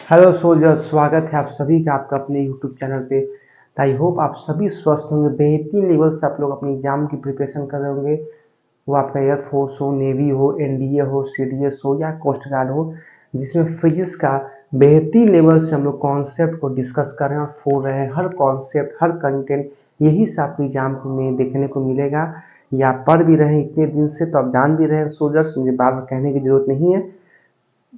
Hello soldiers, स्वागत है आप सभी का आपका अपने यूट्यूब चैनल पे। आई होप आप सभी स्वस्थ होंगे, बेहतरीन लेवल से आप लोग अपनी एग्जाम की प्रिपरेशन कर रहे होंगे। वो आपका एयरफोर्स हो, नेवी हो, एनडीए हो, सीडीएस हो या कोस्ट गार्ड हो, जिसमें फिजिक्स का बेहतरीन लेवल से हम लोग कॉन्सेप्ट को डिस्कस कर रहे हैं और फोड़ रहे हैं। हर कॉन्सेप्ट, हर कंटेंट यही से आपको एग्जाम में देखने को मिलेगा। या आप पढ़ भी रहे हैं इतने दिन से तो आप जान भी रहे हैं सोल्जर्स, मुझे बार बार कहने की जरूरत नहीं है।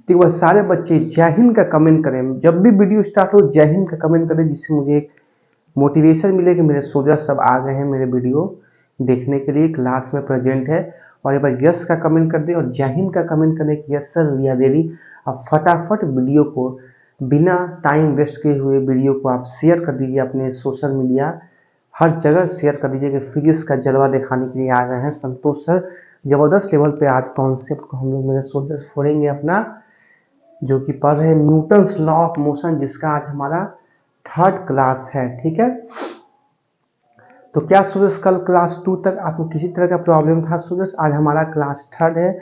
तो वह सारे बच्चे जय हिंद का कमेंट करें, जब भी वीडियो स्टार्ट हो जय हिंद का कमेंट करें, जिससे मुझे एक मोटिवेशन मिले कि मेरे सोल्जर सब आ गए हैं मेरे वीडियो देखने के लिए, क्लास में प्रेजेंट है। और एक बार यस का कमेंट कर दें और जय हिंद का कमेंट करें कि yes sir we are ready. अब फटाफट वीडियो को बिना टाइम वेस्ट किए हुए वीडियो को आप शेयर कर दीजिए अपने सोशल मीडिया, हर जगह शेयर कर दीजिए कि फिजिक्स का जलवा दिखाने के लिए आ गए हैं संतोष सर। जबरदस्त लेवल पे आज कॉन्सेप्ट को हम लोग मेरे सोल्जर्स फोड़ेंगे अपना, जो कि पढ़ रहे हैं न्यूटन्स लॉ ऑफ मोशन, जिसका आज हमारा थर्ड क्लास है। ठीक है, तो क्या सूरज कल क्लास 2 तक आपको किसी तरह का प्रॉब्लम था सूरज? आज हमारा क्लास थर्ड है।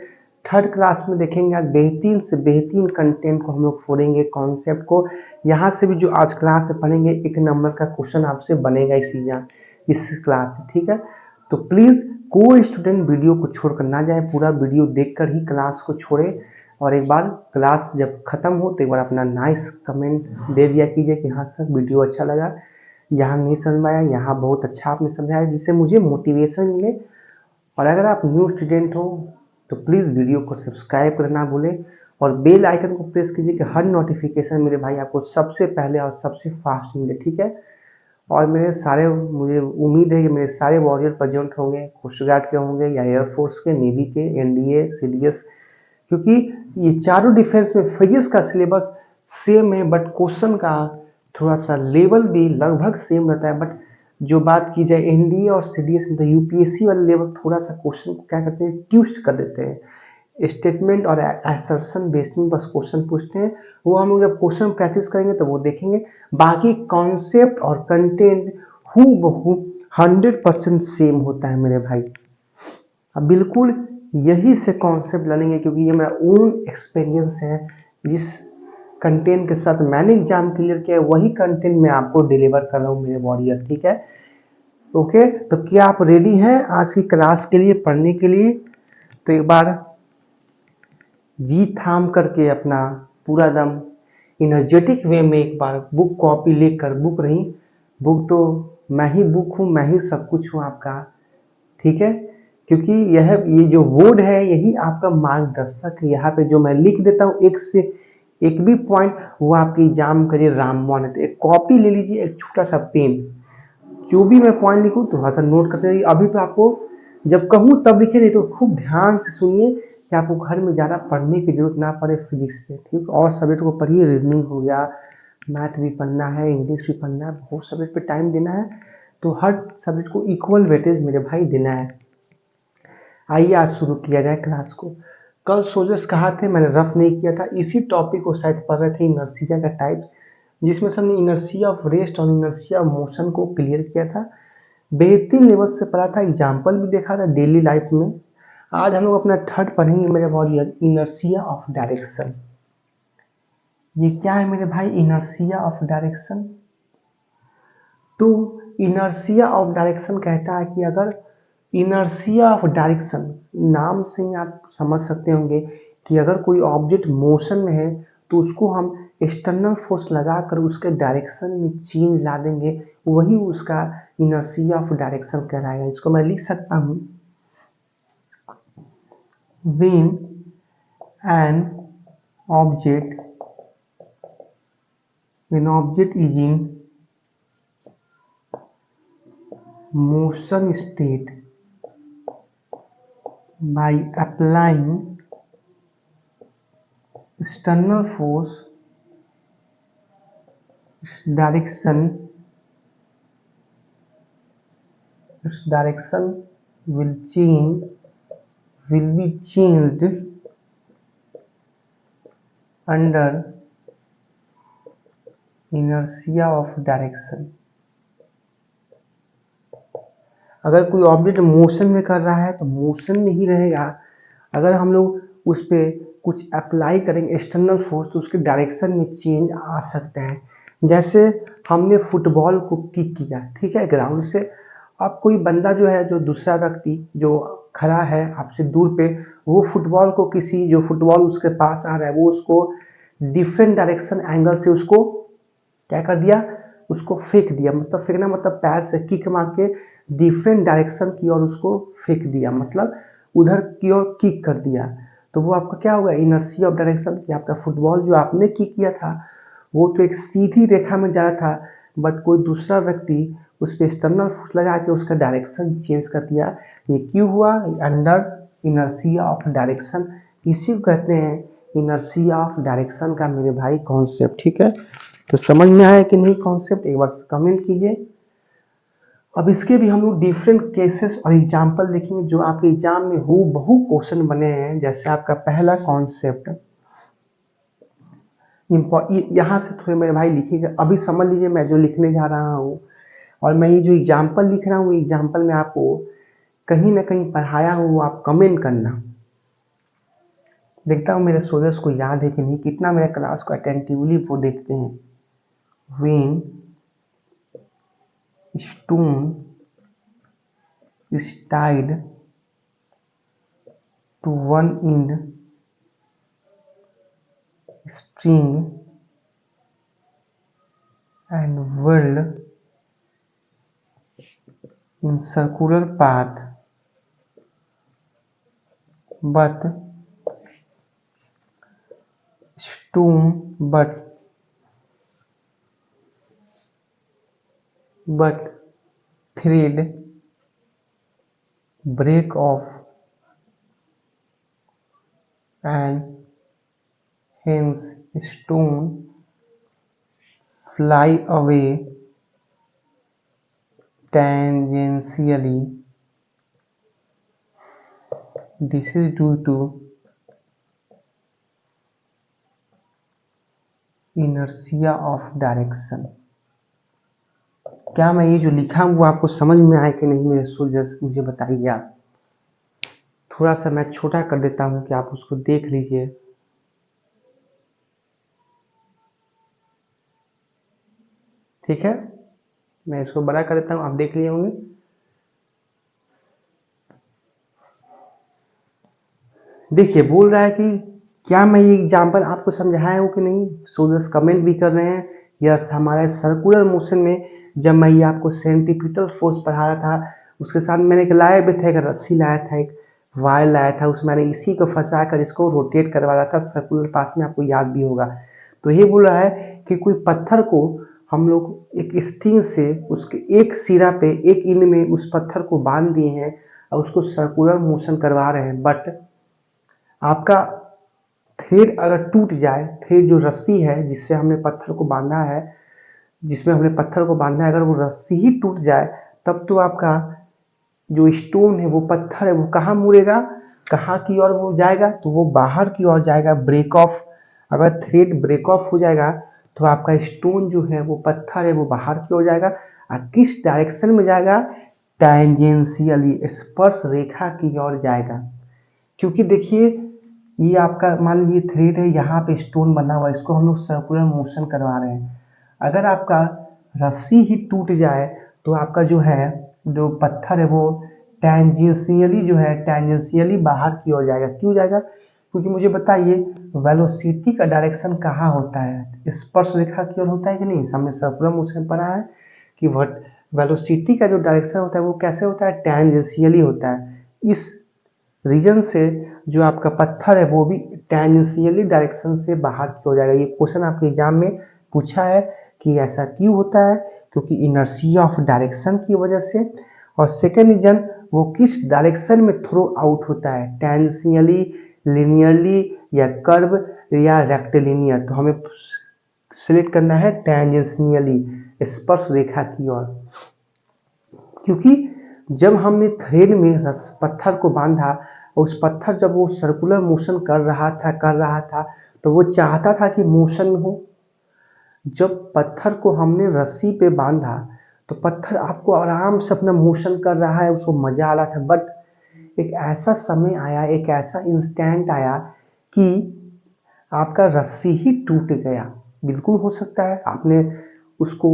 थर्ड क्लास में देखेंगे आज बेहतरीन से बेहतरीन कंटेंट को हम लोग फोड़ेंगे, कॉन्सेप्ट को। यहाँ से भी जो आज क्लास में पढ़ेंगे 1 नंबर का क्वेश्चन आपसे बनेगा इस क्लास से। ठीक है, तो प्लीज़ कोई स्टूडेंट वीडियो को छोड़कर ना जाए, पूरा वीडियो देखकर ही क्लास को छोड़े। और एक बार क्लास जब खत्म हो तो एक बार अपना नाइस कमेंट दे दिया कीजिए कि हाँ सर वीडियो अच्छा लगा, यहाँ नहीं समझ में आया, यहाँ बहुत अच्छा आपने समझाया, जिससे मुझे मोटिवेशन मिले। और अगर आप न्यू स्टूडेंट हो तो प्लीज़ वीडियो को सब्सक्राइब करना भूलें और बेल आइकन को प्रेस कीजिए कि हर नोटिफिकेशन मेरे भाई आपको सबसे पहले और सबसे फास्ट मिले। ठीक है, और मुझे उम्मीद है कि मेरे सारे वॉरियर प्रेजेंट होंगे, कोस्ट गार्ड के होंगे या एयरफोर्स के, नेवी के, एनडीए, सीडीएस, क्योंकि ये चारों डिफेंस में फिजिक्स का सिलेबस सेम है, बट क्वेश्चन का थोड़ा सा लेवल भी लगभग सेम रहता है। बट जो बात की जाए एनडीए और सीडीएस में, तो यूपीएससी वाला लेवल थोड़ा सा क्वेश्चन को क्या करते हैं, ट्विस्ट कर देते हैं। स्टेटमेंट और असर्शन बेस्ड में बस क्वेश्चन पूछते हैं। वो हम लोग जब क्वेश्चन प्रैक्टिस करेंगे तो वो देखेंगे। बाकी कॉन्सेप्ट और कंटेंट हूबहू 100% सेम होता है मेरे भाई। अब बिल्कुल यही से कॉन्सेप्ट लड़ेंगे, क्योंकि ये मेरा ओन एक्सपीरियंस है। जिस कंटेंट के साथ मैंने एग्जाम क्लियर किया है वही कंटेंट मैं आपको डिलीवर कर रहा हूँ मेरे वॉरियर। ठीक है, ओके, तो क्या आप रेडी हैं आज की क्लास के लिए, पढ़ने के लिए? तो एक बार जी थाम करके अपना पूरा दम इनर्जेटिक वे में एक बार बुक कॉपी लेकर, बुक रही बुक तो मैं ही बुक हूँ, मैं ही सब कुछ हूँ आपका। ठीक है, क्योंकि ये जो बोर्ड है यही आपका मार्गदर्शक है। यहाँ पे जो मैं लिख देता हूँ एक से एक भी पॉइंट, वो आपके एग्जाम के लिए रामबाण है। तो एक कॉपी ले लीजिए, एक छोटा सा पेन, जो भी मैं पॉइंट लिखूँ थोड़ा सा नोट करते रहिए। अभी तो आपको जब कहूँ तब लिखे, नहीं तो खूब ध्यान से सुनिए कि आपको घर में ज़्यादा पढ़ने की जरूरत ना पड़े फिजिक्स पे। ठीक, और सब्जेक्ट को पढ़िए, रीजनिंग हो गया, मैथ भी पढ़ना है, इंग्लिश भी पढ़ना है, बहुत सब्जेक्ट पे टाइम देना है। तो हर सब्जेक्ट को इक्वल वेटेज मेरे भाई देना है। आइए आज शुरू किया जाए क्लास को। कल सोल्जर्स कहा थे, मैंने रफ नहीं किया था, इसी टॉपिक को शायद पढ़ रहे थे, इनर्शिया का टाइप, जिसमें से हमने इनर्शिया ऑफ रेस्ट और इनर्शिया ऑफ मोशन को क्लियर किया था। बेहतरीन लेवल से पढ़ा था, एग्जाम्पल भी देखा था डेली लाइफ में। आज हम लोग अपना थर्ड पढ़ेंगे मेरे वॉरियर, इनर्शिया ऑफ डायरेक्शन। ये क्या है मेरे भाई इनर्शिया ऑफ डायरेक्शन? तो इनर्शिया ऑफ डायरेक्शन कहता है कि अगर इनर्शिया ऑफ डायरेक्शन, नाम से ही आप समझ सकते होंगे कि अगर कोई ऑब्जेक्ट मोशन में है तो उसको हम एक्सटर्नल फोर्स लगाकर उसके डायरेक्शन में चेंज ला देंगे, वही उसका इनर्शिया ऑफ डायरेक्शन कहलाएगा। इसको मैं लिख सकता हूँ, when an object is in motion state by applying external force, its direction will be changed under inertia of direction। अगर कोई ऑब्जेक्ट मोशन में कर रहा है तो मोशन में ही रहेगा, अगर हम लोग उस पर कुछ अप्लाई करेंगे एक्सटर्नल फोर्स तो उसके डायरेक्शन में चेंज आ सकता है। जैसे हमने फुटबॉल को किक किया, ठीक है, ग्राउंड से, अब कोई बंदा जो है, जो दूसरा व्यक्ति जो खड़ा है आपसे दूर पे, वो फुटबॉल को किसी, जो फुटबॉल उसके पास आ रहा है वो उसको डिफरेंट डायरेक्शन एंगल से उसको क्या कर दिया, उसको फेंक दिया। मतलब फेंकना मतलब पैर से किक मार के डिफरेंट डायरेक्शन की ओर उसको फेंक दिया, मतलब उधर की ओर किक कर दिया। तो वो आपका क्या होगा, इनर्शिया ऑफ डायरेक्शन, कि आपका फुटबॉल जो आपने किक किया था वो तो एक सीधी रेखा में जा रहा था, बट कोई दूसरा व्यक्ति उस पर एक्सटर्नल फोर्स लगा के उसका डायरेक्शन चेंज कर दिया। ये क्यों हुआ, अंडर इनर्शिया ऑफ डायरेक्शन। इसी को कहते हैं इनर्शिया ऑफ डायरेक्शन का मेरे भाई कॉन्सेप्ट। ठीक है, तो समझ में आया कि नहीं कॉन्सेप्ट, एक बार कमेंट कीजिए। अब इसके भी हम लोग डिफरेंट केसेस और एग्जाम्पल देखेंगे जो आपके एग्जाम में हूबहू क्वेश्चन बने हैं। जैसे आपका पहला कॉन्सेप्ट, यहाँ से थोड़े मेरे भाई लिखिएगा, अभी समझ लीजिए मैं जो लिखने जा रहा हूँ, और मैं ये जो एग्जाम्पल लिख रहा हूँ एग्जाम्पल में आपको कहीं ना कहीं पढ़ाया हूँ, वो आप कमेंट करना। देखता हूँ मेरे स्टूडेंट्स को याद है कि नहीं, कितना मेरे क्लास को अटेंटिवली वो देखते हैं। When stone is tied to one end spring and whirled in circular path, but stone but thread break off and hence stone fly away tangentially. This is due to inertia of direction. क्या मैं ये जो लिखा हूँ वो आपको समझ में आया कि नहीं मेरे स्टूडेंट्स, मुझे बताइए आप। थोड़ा सा मैं छोटा कर देता हूँ कि आप उसको देख लीजिए। ठीक है, मैं इसको बड़ा कर देता हूँ, आप देख लिए होंगे। देखिए बोल रहा है कि क्या मैं ये एग्जाम्पल आपको समझाया हूँ कि नहीं। स्टूडेंट्स कमेंट भी कर रहे हैं यस। हमारे सर्कुलर मोशन में जब मैं ये आपको सेंट्रीपिटल फोर्स पढ़ा रहा था, उसके साथ मैंने एक लाया भी था, एक रस्सी लाया था, एक वायर लाया था, उसमें मैंने इसी को फंसा कर इसको रोटेट करवा रहा था सर्कुलर पाथ में, आपको याद भी होगा। तो ये बोल रहा है कि कोई पत्थर को हम लोग एक स्ट्रिंग से उसके एक सिरा पे, एक इंड में उस पत्थर को बांध दिए हैं और उसको सर्कुलर मोशन करवा रहे हैं। बट आपका थ्रेड अगर टूट जाए, थ्रेड जो रस्सी है जिससे हमने पत्थर को बांधा है, जिसमें हमने पत्थर को बांधा है, अगर वो रस्सी ही टूट जाए तब तो आपका जो स्टोन है, वो पत्थर है, वो कहाँ मुड़ेगा, कहाँ की ओर वो जाएगा, तो वो बाहर की ओर जाएगा, ब्रेक ऑफ। अगर थ्रेड ब्रेक ऑफ हो जाएगा तो आपका स्टोन जो है, वो पत्थर है, वो बाहर की ओर जाएगा। और किस डायरेक्शन में जाएगा, टैंजेंशियली, स्पर्श रेखा की ओर जाएगा। क्योंकि देखिए ये आपका मान लीजिए थ्रेड है, यहाँ पे स्टोन बना हुआ है, इसको हम लोग सर्कुलर मोशन करवा रहे हैं। अगर आपका रस्सी ही टूट जाए तो आपका जो है, जो पत्थर है, वो टैंजेंशियली जो है, टैंजेंशियली बाहर की ओर जाएगा। क्यों जाएगा, क्योंकि मुझे बताइए वेलोसिटी का डायरेक्शन कहाँ होता है, स्पर्श रेखा की ओर होता है कि नहीं। हमने सर्कुलर मोशन पढ़ा है कि वेलोसिटी का जो डायरेक्शन होता है वो कैसे होता है, टैंजेंशियली होता है। इस रीजन से जो आपका पत्थर है वो भी टेंजेंशियली डायरेक्शन से बाहर की हो जाएगा। ये क्वेश्चन आपके एग्जाम में पूछा है कि ऐसा क्यों होता है, क्योंकि इनर्शिया ऑफ डायरेक्शन की वजह से। और सेकेंड रीजन, वो किस डायरेक्शन में थ्रो आउट होता है, टेंजेंशियली, लिनियरली, या कर्व, या रेक्टिलिनियर। तो हमें सिलेक्ट करना है टेंजेंशियली, स्पर्श रेखा की ओर। क्योंकि जब हमने थ्रेड में पत्थर को बांधा, उस पत्थर जब वो सर्कुलर मोशन कर रहा था तो वो चाहता था कि मोशन हो। जब पत्थर को हमने रस्सी पे बांधा तो पत्थर आपको आराम से अपना मोशन कर रहा है, उसको मजा आ रहा था। बट एक ऐसा समय आया, एक ऐसा इंस्टेंट आया कि आपका रस्सी ही टूट गया। बिल्कुल हो सकता है आपने उसको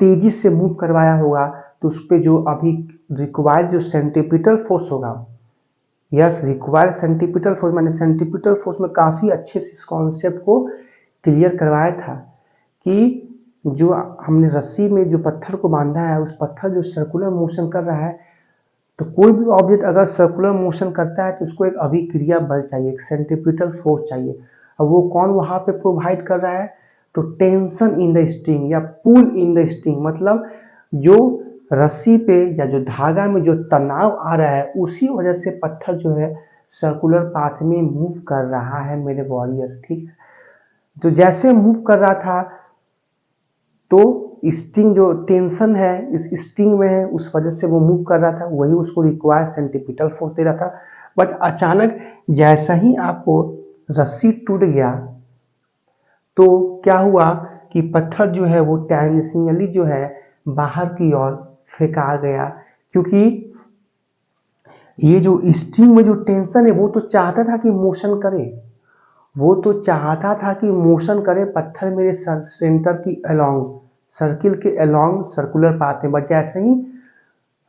तेजी से मूव करवाया होगा तो उस पर जो अभी रिक्वायर्ड जो सेंट्रीपिटल फोर्स होगा, यस रिक्वायर्ड सेंट्रीपिटल फोर्स, मैंने सेंट्रीपिटल फोर्स में काफ़ी अच्छे से इस कॉन्सेप्ट को क्लियर करवाया था कि जो हमने रस्सी में जो पत्थर को बांधा है, उस पत्थर जो सर्कुलर मोशन कर रहा है, तो कोई भी ऑब्जेक्ट अगर सर्कुलर मोशन करता है तो उसको एक अभिक्रिया बल चाहिए, एक सेंट्रीपिटल फोर्स चाहिए। अब वो कौन वहां पे प्रोवाइड कर रहा है? तो टेंशन इन द स्ट्रिंग या पुल इन द स्ट्रिंग, मतलब जो रस्सी पे या जो धागा में जो तनाव आ रहा है उसी वजह से पत्थर जो है सर्कुलर पाथ में मूव कर रहा है मेरे वॉरियर। ठीक है, तो जैसे मूव कर रहा था तो स्ट्रिंग जो टेंशन है इस स्ट्रिंग में है, उस वजह से वो मूव कर रहा था, वही उसको रिक्वायर्ड सेंट्रीपिटल फोर्स दे रहा था। बट अचानक जैसा ही आपको रस्सी टूट गया तो क्या हुआ कि पत्थर जो है वो टेंजेंशियली जो है बाहर की ओर फेंका गया, क्योंकि ये जो स्ट्रिंग में जो टेंशन है वो तो चाहता था कि मोशन करे, वो तो चाहता था कि मोशन करे पत्थर मेरे सेंटर की अलोंग, सर्किल के अलोंग सर्कुलर पाथ में। बट जैसे ही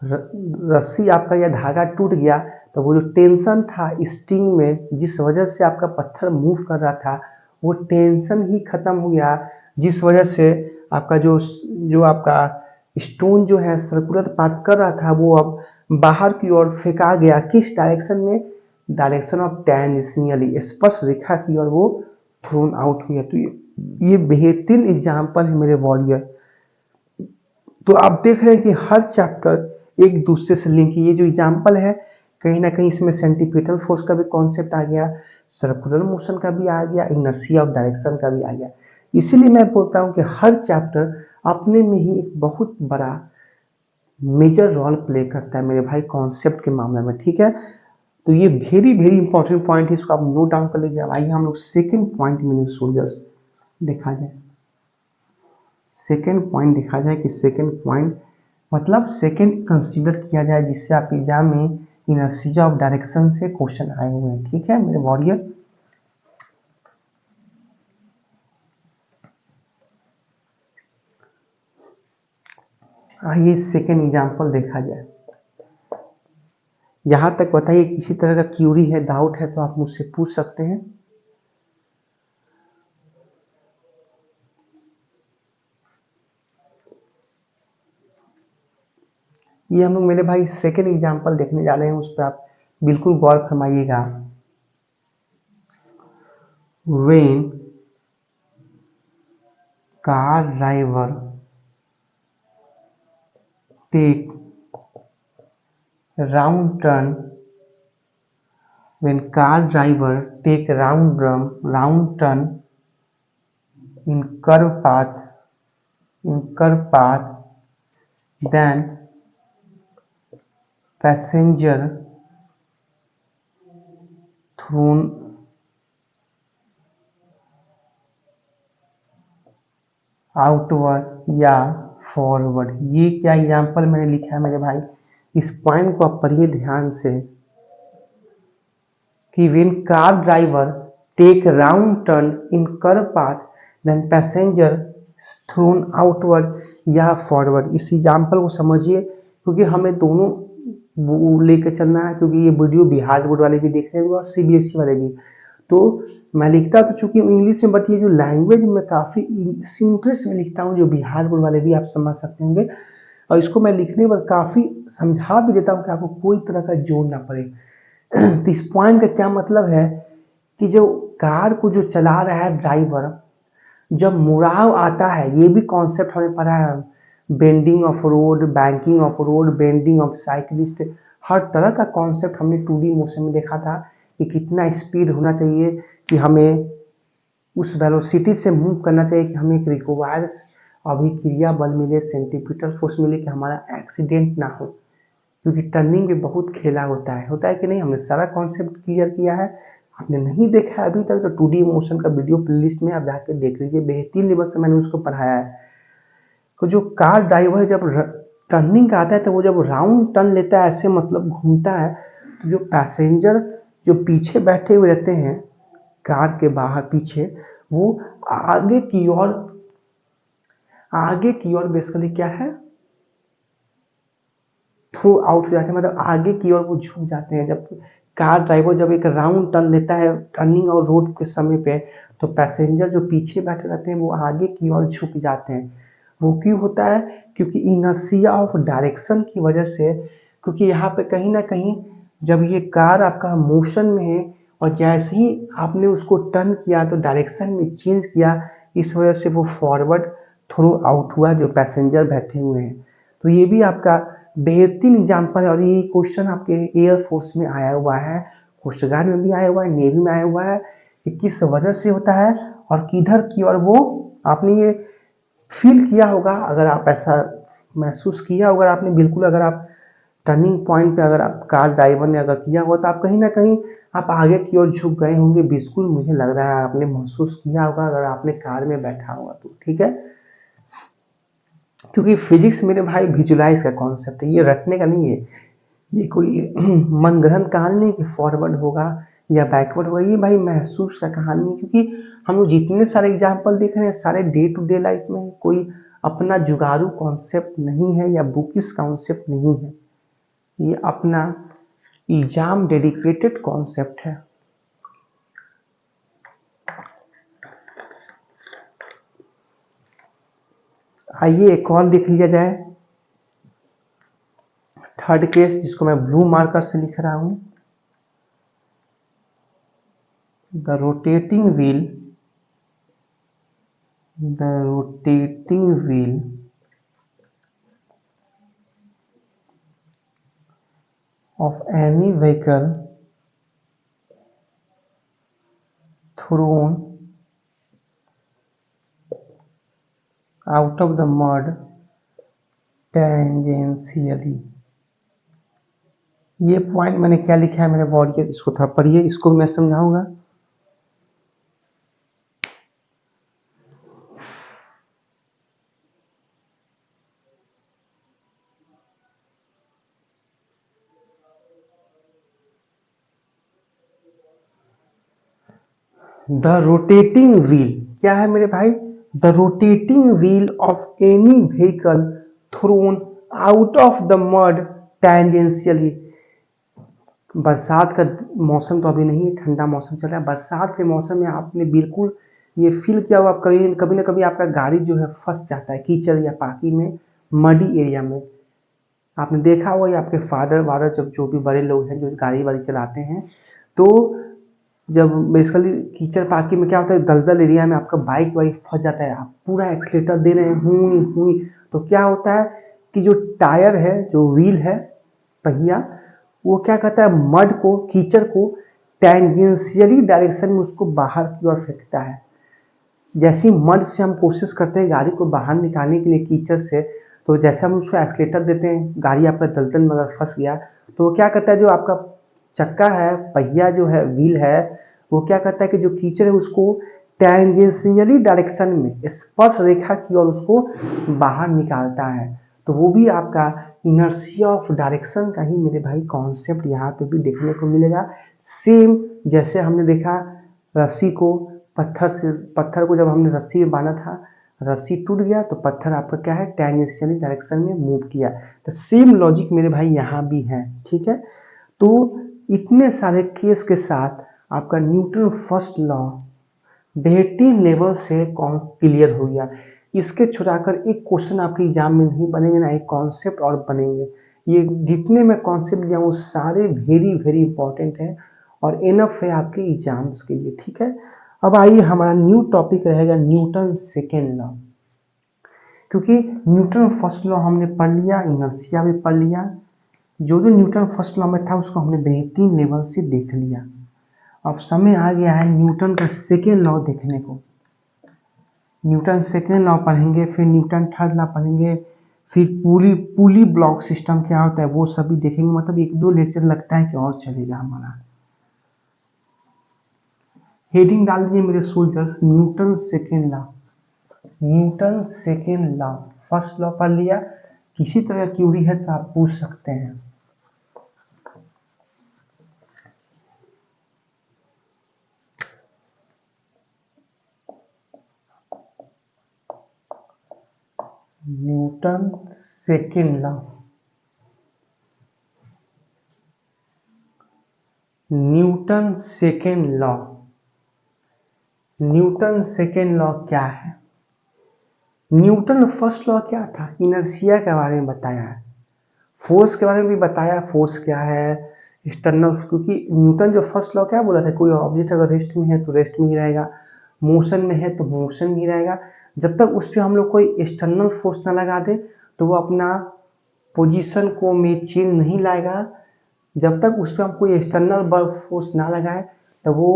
रस्सी आपका या धागा टूट गया तो वो जो टेंशन था स्ट्रिंग में जिस वजह से आपका पत्थर मूव कर रहा था वो टेंशन ही खत्म हो गया, जिस वजह से आपका जो आपका स्टोन जो है सर्कुलर पाथ कर रहा था वो अब बाहर की ओर फेंका गया। किस डायरेक्शन में? डायरेक्शन ऑफ टेंजेंशियली, स्पर्श रेखा की ओर वो थ्रोन आउट हो गया। तो ये बेहतरीन एग्जाम्पल है मेरे वॉरियर। तो आप देख रहे हैं कि हर चैप्टर एक दूसरे से लिंक है। ये जो एग्जाम्पल है कहीं ना कहीं इसमें सेंट्रीपिटल फोर्स का भी कॉन्सेप्ट आ गया, सर्कुलर मोशन का भी आ गया, इनर्शिया ऑफ डायरेक्शन का भी आ गया। इसीलिए मैं बोलता हूँ कि हर चैप्टर अपने में ही एक बहुत बड़ा मेजर रोल प्ले करता है मेरे भाई कॉन्सेप्ट के मामले में। ठीक है, तो ये वेरी वेरी इंपॉर्टेंट पॉइंट है, इसको आप नोट डाउन कर लीजिए। आइए हम लोग सेकेंड पॉइंट में सोल्जर्स देखा जाए। सेकेंड पॉइंट देखा जाए कि सेकेंड पॉइंट मतलब सेकेंड कंसीडर किया जाए जिससे आपके एग्जाम में इनर्शिया ऑफ डायरेक्शन से क्वेश्चन आए हुए हैं। ठीक है मेरे वॉरियर, आइए सेकेंड एग्जांपल देखा जाए। यहां तक बताइए किसी तरह का क्यूरी है, डाउट है तो आप मुझसे पूछ सकते हैं। ये हम लोग मेरे भाई सेकेंड एग्जांपल देखने जा रहे हैं, उस पर आप बिल्कुल गौर फरमाइएगा। When car driver take round turn, when car driver take round turn in curve path, then passenger thrown outward या फॉरवर्ड। ये क्या एग्जाम्पल मैंने लिखा है मेरे भाई, इस पॉइंट को आप पढ़िए ध्यान से कि when car driver take round turn in curve path then passenger thrown outward या फॉरवर्ड। इस एग्जाम्पल को समझिए क्योंकि हमें दोनों लेकर चलना है, क्योंकि ये वीडियो बिहार बोर्ड वाले भी देख रहे हैं और सीबीएसई वाले भी। तो मैं लिखता तो चूंकि इंग्लिश में, बट ये जो लैंग्वेज में काफ़ी सिंपलेस्ट में लिखता हूँ जो बिहार बोर्ड वाले भी आप समझ सकते होंगे, और इसको मैं लिखने के बाद काफ़ी समझा भी देता हूँ कि आपको कोई तरह का जोड़ ना पड़े। तो इस पॉइंट का क्या मतलब है कि जो कार को जो चला रहा है ड्राइवर, जब मुड़ाव आता है, ये भी कॉन्सेप्ट हमें पढ़ा है, bending of road, banking of road, bending of cyclist, हर तरह का कॉन्सेप्ट हमने 2D मोशन में देखा था कि कितना स्पीड होना चाहिए कि हमें उस वेलोसिटी से मूव करना चाहिए कि हमें एक रिक्वायर्ड अभिक्रिया बल मिले, सेंट्रीपिटल फोर्स मिले कि हमारा एक्सीडेंट ना हो, क्योंकि टर्निंग में बहुत खेला होता है कि नहीं। हमने सारा कॉन्सेप्ट क्लियर किया है। आपने नहीं देखा है अभी तक तो 2D मोशन का वीडियो प्लेलिस्ट में आप जाकर देख लीजिए, बेहतरीन लेवल से मैंने उसको पढ़ाया है। तो जो कार ड्राइवर जब टर्निंग का आता है तो वो जब राउंड टर्न लेता है, ऐसे मतलब घूमता है, तो जो पैसेंजर जो पीछे बैठे हुए रहते हैं कार के बाहर पीछे, वो आगे की ओर बेसिकली क्या है, थ्रू आउट हो जाते हैं, मतलब आगे की ओर वो झुक जाते हैं। जब कार ड्राइवर जब एक राउंड टर्न लेता है टर्निंग और रोड के समय पे, तो पैसेंजर जो पीछे बैठे रहते हैं वो आगे की ओर झुक जाते हैं। वो क्यों होता है? क्योंकि इनर्शिया ऑफ डायरेक्शन की वजह से, क्योंकि यहाँ पे कहीं ना कहीं जब ये कार आपका मोशन में है और जैसे ही आपने उसको टर्न किया तो डायरेक्शन में चेंज किया, इस वजह से वो फॉरवर्ड थ्रू आउट हुआ जो पैसेंजर बैठे हुए हैं। तो ये भी आपका बेहतरीन एग्जाम्पल है और ये क्वेश्चन आपके एयरफोर्स में आया हुआ है, कोस्ट गार्ड में भी आया हुआ है, नेवी में आया हुआ है कि किस वजह से होता है और किधर की और वो आपने ये फील किया होगा। अगर आप ऐसा महसूस किया होगा आपने, बिल्कुल अगर आप टर्निंग पॉइंट पे अगर आप कार ड्राइवर ने अगर किया हुआ तो आप कहीं ना कहीं आप आगे की ओर झुक गए होंगे, बिल्कुल मुझे लग रहा है आपने महसूस किया होगा अगर आपने कार में बैठा होगा तो। ठीक है, क्योंकि फिजिक्स मेरे भाई विजुलाइज का कॉन्सेप्ट है, ये रटने का नहीं है, ये कोई मनगढ़ंत कहानी नहीं कि फॉरवर्ड होगा या बैकवर्ड होगा, ये भाई महसूस का कहानी है। क्योंकि हम लोग जितने सारे एग्जाम्पल देख रहे हैं सारे डे टू डे लाइफ में, कोई अपना जुगाड़ू कॉन्सेप्ट नहीं है या बुकिस कॉन्सेप्ट नहीं है, ये अपना एग्जाम डेडिकेटेड कॉन्सेप्ट है। आइए एक और देख लिया जाए, थर्ड केस जिसको मैं ब्लू मार्कर से लिख रहा हूं। The rotating wheel of any vehicle thrown out of the mud tangentially। ये पॉइंट मैंने क्या लिखा है मेरे बोर्ड के, इसको थोड़ा पढ़िए, इसको मैं समझाऊंगा। द रोटेटिंग व्हील क्या है मेरे भाई? The rotating wheel of any vehicle thrown out of the mud tangentially. बरसात का मौसम तो अभी नहीं है, ठंडा मौसम चल रहा है, बरसात के मौसम में आपने बिल्कुल ये फील किया होगा, कभी कभी ना कभी आपका गाड़ी जो है फंस जाता है कीचड़ या पाकी में, मडी एरिया में। आपने देखा होगा या आपके फादर वादर जब जो भी बड़े लोग हैं जो गाड़ी वाड़ी चलाते हैं, तो जब बेसिकली कीचड़ पाकी में क्या होता है, दलदल एरिया में आपका बाइक वाइक फंस जाता है, आप पूरा एक्सीलेटर दे रहे हैं हुई हुई, तो क्या होता है कि जो टायर है, जो व्हील है, पहिया, वो क्या करता है, मड को, कीचड़ को टेंजेंशियली डायरेक्शन में उसको बाहर की ओर फेंकता है। जैसे ही मड से हम कोशिश करते हैं गाड़ी को बाहर निकालने के लिए कीचड़ से, तो जैसे हम उसको एक्सीलेटर देते हैं, गाड़ी आपका दलदल में अगर फंस गया तो वो क्या करता है, जो आपका चक्का है, पहिया जो है, व्हील है, वो क्या करता है कि जो कीचड़ है उसको टेंजेंशियली डायरेक्शन में, स्पर्श रेखा की ओर उसको बाहर निकालता है। तो वो भी आपका इनर्शिया ऑफ डायरेक्शन का ही मेरे भाई कॉन्सेप्ट यहाँ पे भी देखने को मिलेगा। सेम जैसे हमने देखा रस्सी को, पत्थर को जब हमने रस्सी में बांधा था, रस्सी टूट गया तो पत्थर आपका क्या है, टेंजेंशियली डायरेक्शन में मूव किया। तो सेम लॉजिक मेरे भाई यहाँ भी है। ठीक है, तो इतने सारे केस के साथ आपका न्यूटन फर्स्ट लॉ बेहतरीन लेवल से क्लियर हो गया। इसके छुड़ाकर एक क्वेश्चन आपके एग्जाम में नहीं बनेंगे, ना एक कॉन्सेप्ट और बनेंगे। ये जितने मैं कॉन्सेप्ट दिया वो सारे वेरी वेरी इंपॉर्टेंट हैं और इनफ है आपके एग्जाम्स के लिए। ठीक है, अब आइए हमारा न्यू टॉपिक रहेगा न्यूटन सेकेंड लॉ। क्योंकि न्यूटन फर्स्ट लॉ हमने पढ़ लिया, इनर्शिया भी पढ़ लिया, जो जो न्यूटन फर्स्ट लॉ में था उसको हमने बेहतरीन लेवल से देख लिया। अब समय आ गया है न्यूटन का सेकेंड लॉ देखने को। न्यूटन सेकेंड लॉ पढ़ेंगे, फिर न्यूटन थर्ड लॉ पढ़ेंगे, फिर पुली ब्लॉक सिस्टम क्या होता है वो सभी देखेंगे। मतलब एक दो लेक्चर लगता है कि और चलेगा हमारा। हेडिंग डाल दीजिए मेरे soldiers, Newton second law. Newton second law, first law पढ़ लिया, किसी तरह क्यूरी है तो आप पूछ सकते हैं। Newton second law. Newton second law, Newton second law क्या है? न्यूटन फर्स्ट लॉ क्या था? इनर्शिया के बारे में बताया है, फोर्स के बारे में भी बताया, फोर्स क्या है, एक्सटर्नल, क्योंकि न्यूटन जो फर्स्ट लॉ क्या बोला था, कोई ऑब्जेक्ट अगर रेस्ट में है तो रेस्ट में ही रहेगा, मोशन में है तो मोशन में ही रहेगा, जब तक उस पर हम लोग कोई एक्सटर्नल फोर्स ना लगा दे तो वो अपना पोजीशन को में चेंज नहीं लाएगा। जब तक उस पर हम कोई एक्सटर्नल फोर्स ना लगाए तो वो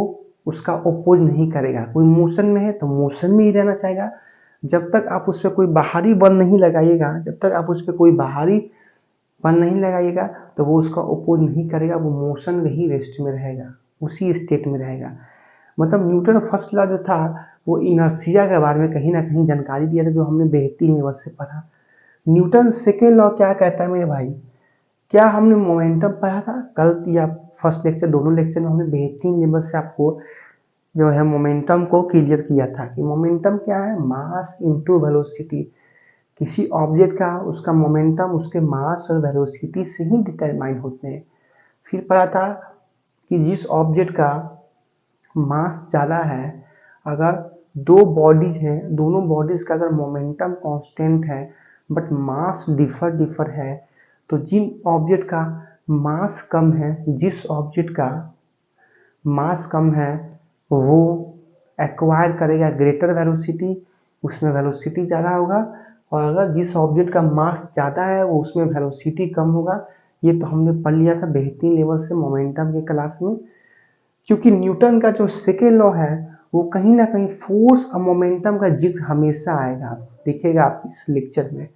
उसका ओपोज नहीं करेगा। कोई मोशन में है तो मोशन में ही रहना चाहेगा। जब तक आप उस पर कोई बाहरी बल नहीं लगाइएगा, जब तक आप उस पर कोई बाहरी बल नहीं लगाइएगा तो वो उसका ओपोज नहीं करेगा, वो मोशन में ही रेस्ट में रहेगा, उसी स्टेट में रहेगा। मतलब न्यूटन फर्स्ट लॉ जो था वो इनर्शिया के बारे में कहीं ना कहीं जानकारी दिया था, जो हमने बेहतरीन लेवल से पढ़ा। न्यूटन सेकेंड लॉ क्या कहता है मेरे भाई? क्या हमने मोमेंटम पढ़ा था कल या फर्स्ट लेक्चर, दोनों लेक्चर में हमने बेहतरीन लेवल से आपको जो है मोमेंटम को क्लियर किया था कि मोमेंटम क्या है? Mass into velocity. किसी ऑब्जेक्ट का उसका मोमेंटम उसके मास और वेलोसिटी से ही डिटरमाइन होते हैं। फिर पढ़ा था कि जिस ऑब्जेक्ट का मास ज़्यादा है, अगर दो बॉडीज हैं, दोनों बॉडीज का अगर मोमेंटम कांस्टेंट है बट मास डिफर है, तो जिन ऑब्जेक्ट का मास कम है, जिस ऑब्जेक्ट का मास कम है वो एक्वायर करेगा ग्रेटर वेलोसिटी, उसमें वेलोसिटी ज़्यादा होगा, और अगर जिस ऑब्जेक्ट का मास ज़्यादा है वो उसमें वेलोसिटी कम होगा। ये तो हमने पढ़ लिया था बेहतरीन लेवल से मोमेंटम के क्लास में। क्योंकि न्यूटन का जो सेकेंड लॉ है वो कहीं ना कहीं फोर्स और मोमेंटम का जिक्र हमेशा आएगा, दिखेगा आप इस लेक्चर में।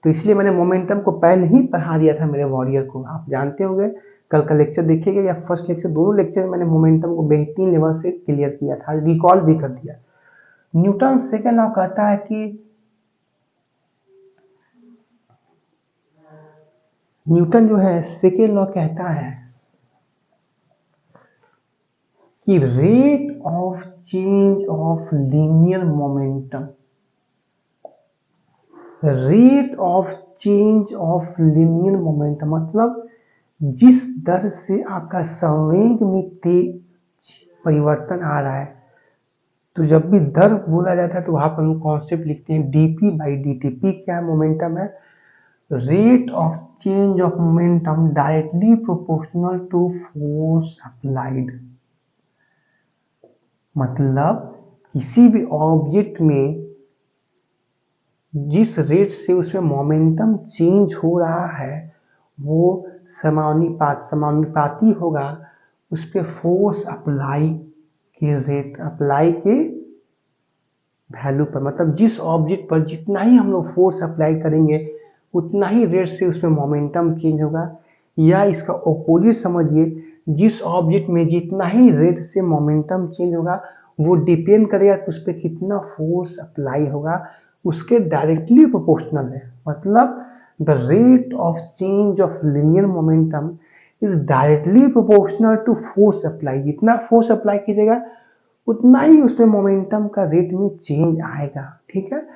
तो इसलिए मैंने मोमेंटम को पहले ही पढ़ा दिया था मेरे वॉरियर को, आप जानते होंगे। कल का लेक्चर देखिएगा या फर्स्ट लेक्चर, दोनों लेक्चर में मैंने मोमेंटम को बेहतरीन लेवल से क्लियर किया था, रिकॉल भी कर दिया। न्यूटन सेकेंड लॉ कहता है कि न्यूटन जो है सेकेंड लॉ कहता है कि rate of change of linear momentum, rate of change of linear momentum मतलब जिस दर से आपका संवेग में तेज परिवर्तन आ रहा है। तो जब भी दर बोला जाता है तो वहां पर हम कॉन्सेप्ट लिखते हैं dp बाई dt। p क्या है? मोमेंटम है। Rate of change of momentum directly proportional to force applied. मतलब किसी भी ऑब्जेक्ट में जिस रेट से उसमें मोमेंटम चेंज हो रहा है वो समानुपाती होगा उस पर फोर्स अप्लाई के रेट, अप्लाई के वैल्यू पर। मतलब जिस ऑब्जेक्ट पर जितना ही हम लोग फोर्स अप्लाई करेंगे उतना ही रेट से उसमें मोमेंटम चेंज होगा। या इसका ऑपोजिट समझिए, जिस ऑब्जेक्ट में जितना ही रेट से मोमेंटम चेंज होगा वो डिपेंड करेगा कि उस पर कितना फोर्स अप्लाई होगा, उसके डायरेक्टली प्रोपोर्शनल है। मतलब the rate of change of linear momentum is directly proportional to force apply. जितना फोर्स अप्लाई कीजिएगा उतना ही उस पर मोमेंटम का रेट में चेंज आएगा। ठीक है,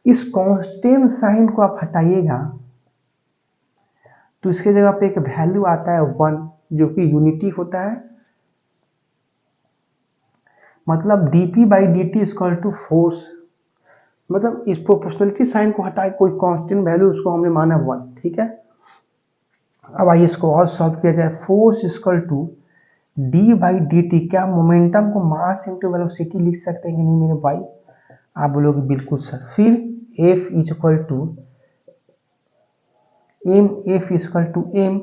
इस कांस्टेंट साइन को आप हटाइएगा तो इसके जगह पे एक वैल्यू आता है 1 जो कि यूनिटी होता है। मतलब dp by D T equal to force, मतलब इस प्रोपोर्शनलिटी साइन को हटा के कोई कांस्टेंट वैल्यू उसको हमने माना 1। ठीक है, अब आइए इसको और सॉल्व किया जाए। Force equal to D by D T. क्या मोमेंटम को मास इंटू वेलोसिटी लिख सकते हैं कि नहीं मेरे भाई? आप बोलोगे बिल्कुल सर। फिर F is equal to M, F equal to M,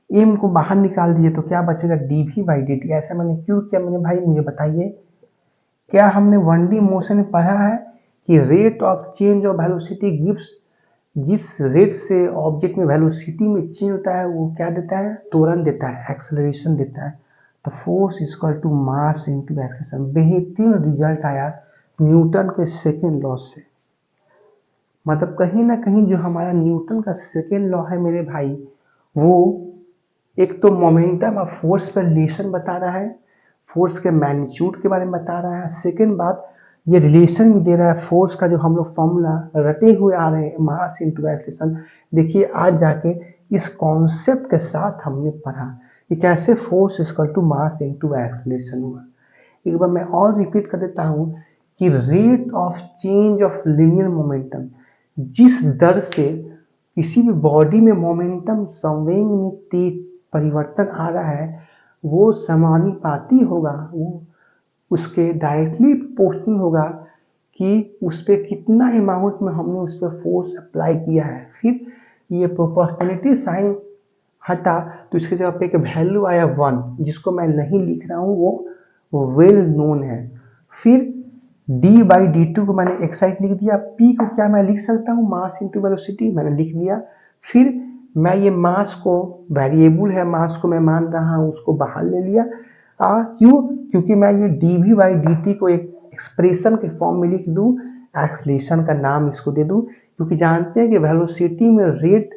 M को बाहर निकाल दिए तो क्या बचेगा? D V by D T. ऐसा मैंने क्यों किया मेरे भाई, मुझे बताइए। क्या हमने 1D मोशन में पढ़ा है कि rate of change of velocity gives, जिस रेट से ऑब्जेक्ट में वेलोसिटी में चेंज होता है वो क्या देता है? त्वरण देता है, एक्सेलरेशन देता है। तो force equal to mass into acceleration. बेहतरीन रिजल्ट आया न्यूटन के सेकेंड लॉ से। मतलब कहीं ना कहीं जो हमारा न्यूटन का सेकेंड लॉ है मेरे भाई, वो एक तो मोमेंटम और फोर्स पर रिलेशन बता रहा है, फोर्स के मैग्नीट्यूड के बारे में बता रहा है। सेकेंड बात, ये रिलेशन भी दे रहा है फोर्स का, जो हम लोग फॉर्मूला रटे हुए आ रहे हैं, मास इनटू एक्सेलरेशन। देखिए आज जाके इस कॉन्सेप्ट के साथ हमने पढ़ा कि कैसे force equal to mass into acceleration हुआ। एक बार मैं और रिपीट कर देता हूँ कि rate of change of linear momentum, जिस दर से किसी भी बॉडी में मोमेंटम संवेग में तेज परिवर्तन आ रहा है, वो समानुपाती होगा, वो उसके डायरेक्टली प्रोपोर्शनल होगा कि उस पर कितना अमाउंट में हमने उस पर फोर्स अप्लाई किया है। फिर ये प्रोपोर्शनलिटी साइन हटा तो इसके जगह पे एक वैल्यू आया 1, जिसको मैं नहीं लिख रहा हूँ, वो वेल नोन है। फिर d बाई डी टू को मैंने एक साइड लिख दिया, p को क्या मैं लिख सकता हूँ, मास इंटू वेलोसिटी, मैंने लिख दिया। फिर मैं ये मास को, वेरिएबल है मास को मैं मान रहा हूँ, उसको बाहर ले लिया। क्यों? क्योंकि मैं ये dv बाई dt को एक एक्सप्रेशन के फॉर्म में लिख दूं, एक्सलेशन का नाम इसको दे दूं, क्योंकि जानते हैं कि वेलोसिटी में रेट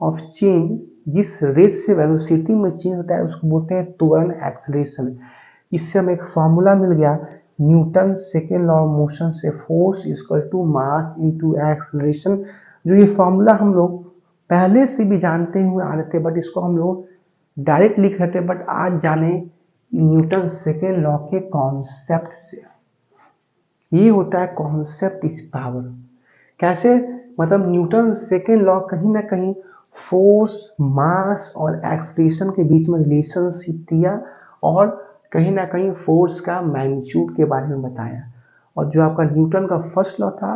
ऑफ चेंज, जिस रेट से वेलोसिटी में चेंज होता है उसको बोलते हैं त्वरण एक्सलेशन। इससे हमें एक फॉर्मूला मिल गया, Newton second law of motion से force equal to mass into acceleration. जो ये फॉर्मूला हम लोग पहले से भी जानते हुए आ रहे थे, बट इसको हम लोग डायरेक्ट लिख रहे थे, बट आज जाने न्यूटन सेकेंड लॉ के कॉन्सेप्ट से। ये होता है कॉन्सेप्ट इज पावर। कैसे? मतलब न्यूटन सेकेंड लॉ कहीं ना कहीं फोर्स, मास और एक्सलेशन के बीच में रिलेशनशिप दिया, और कहीं ना कहीं फोर्स का मैग्नीट्यूड के बारे में बताया। और जो आपका न्यूटन का फर्स्ट लॉ था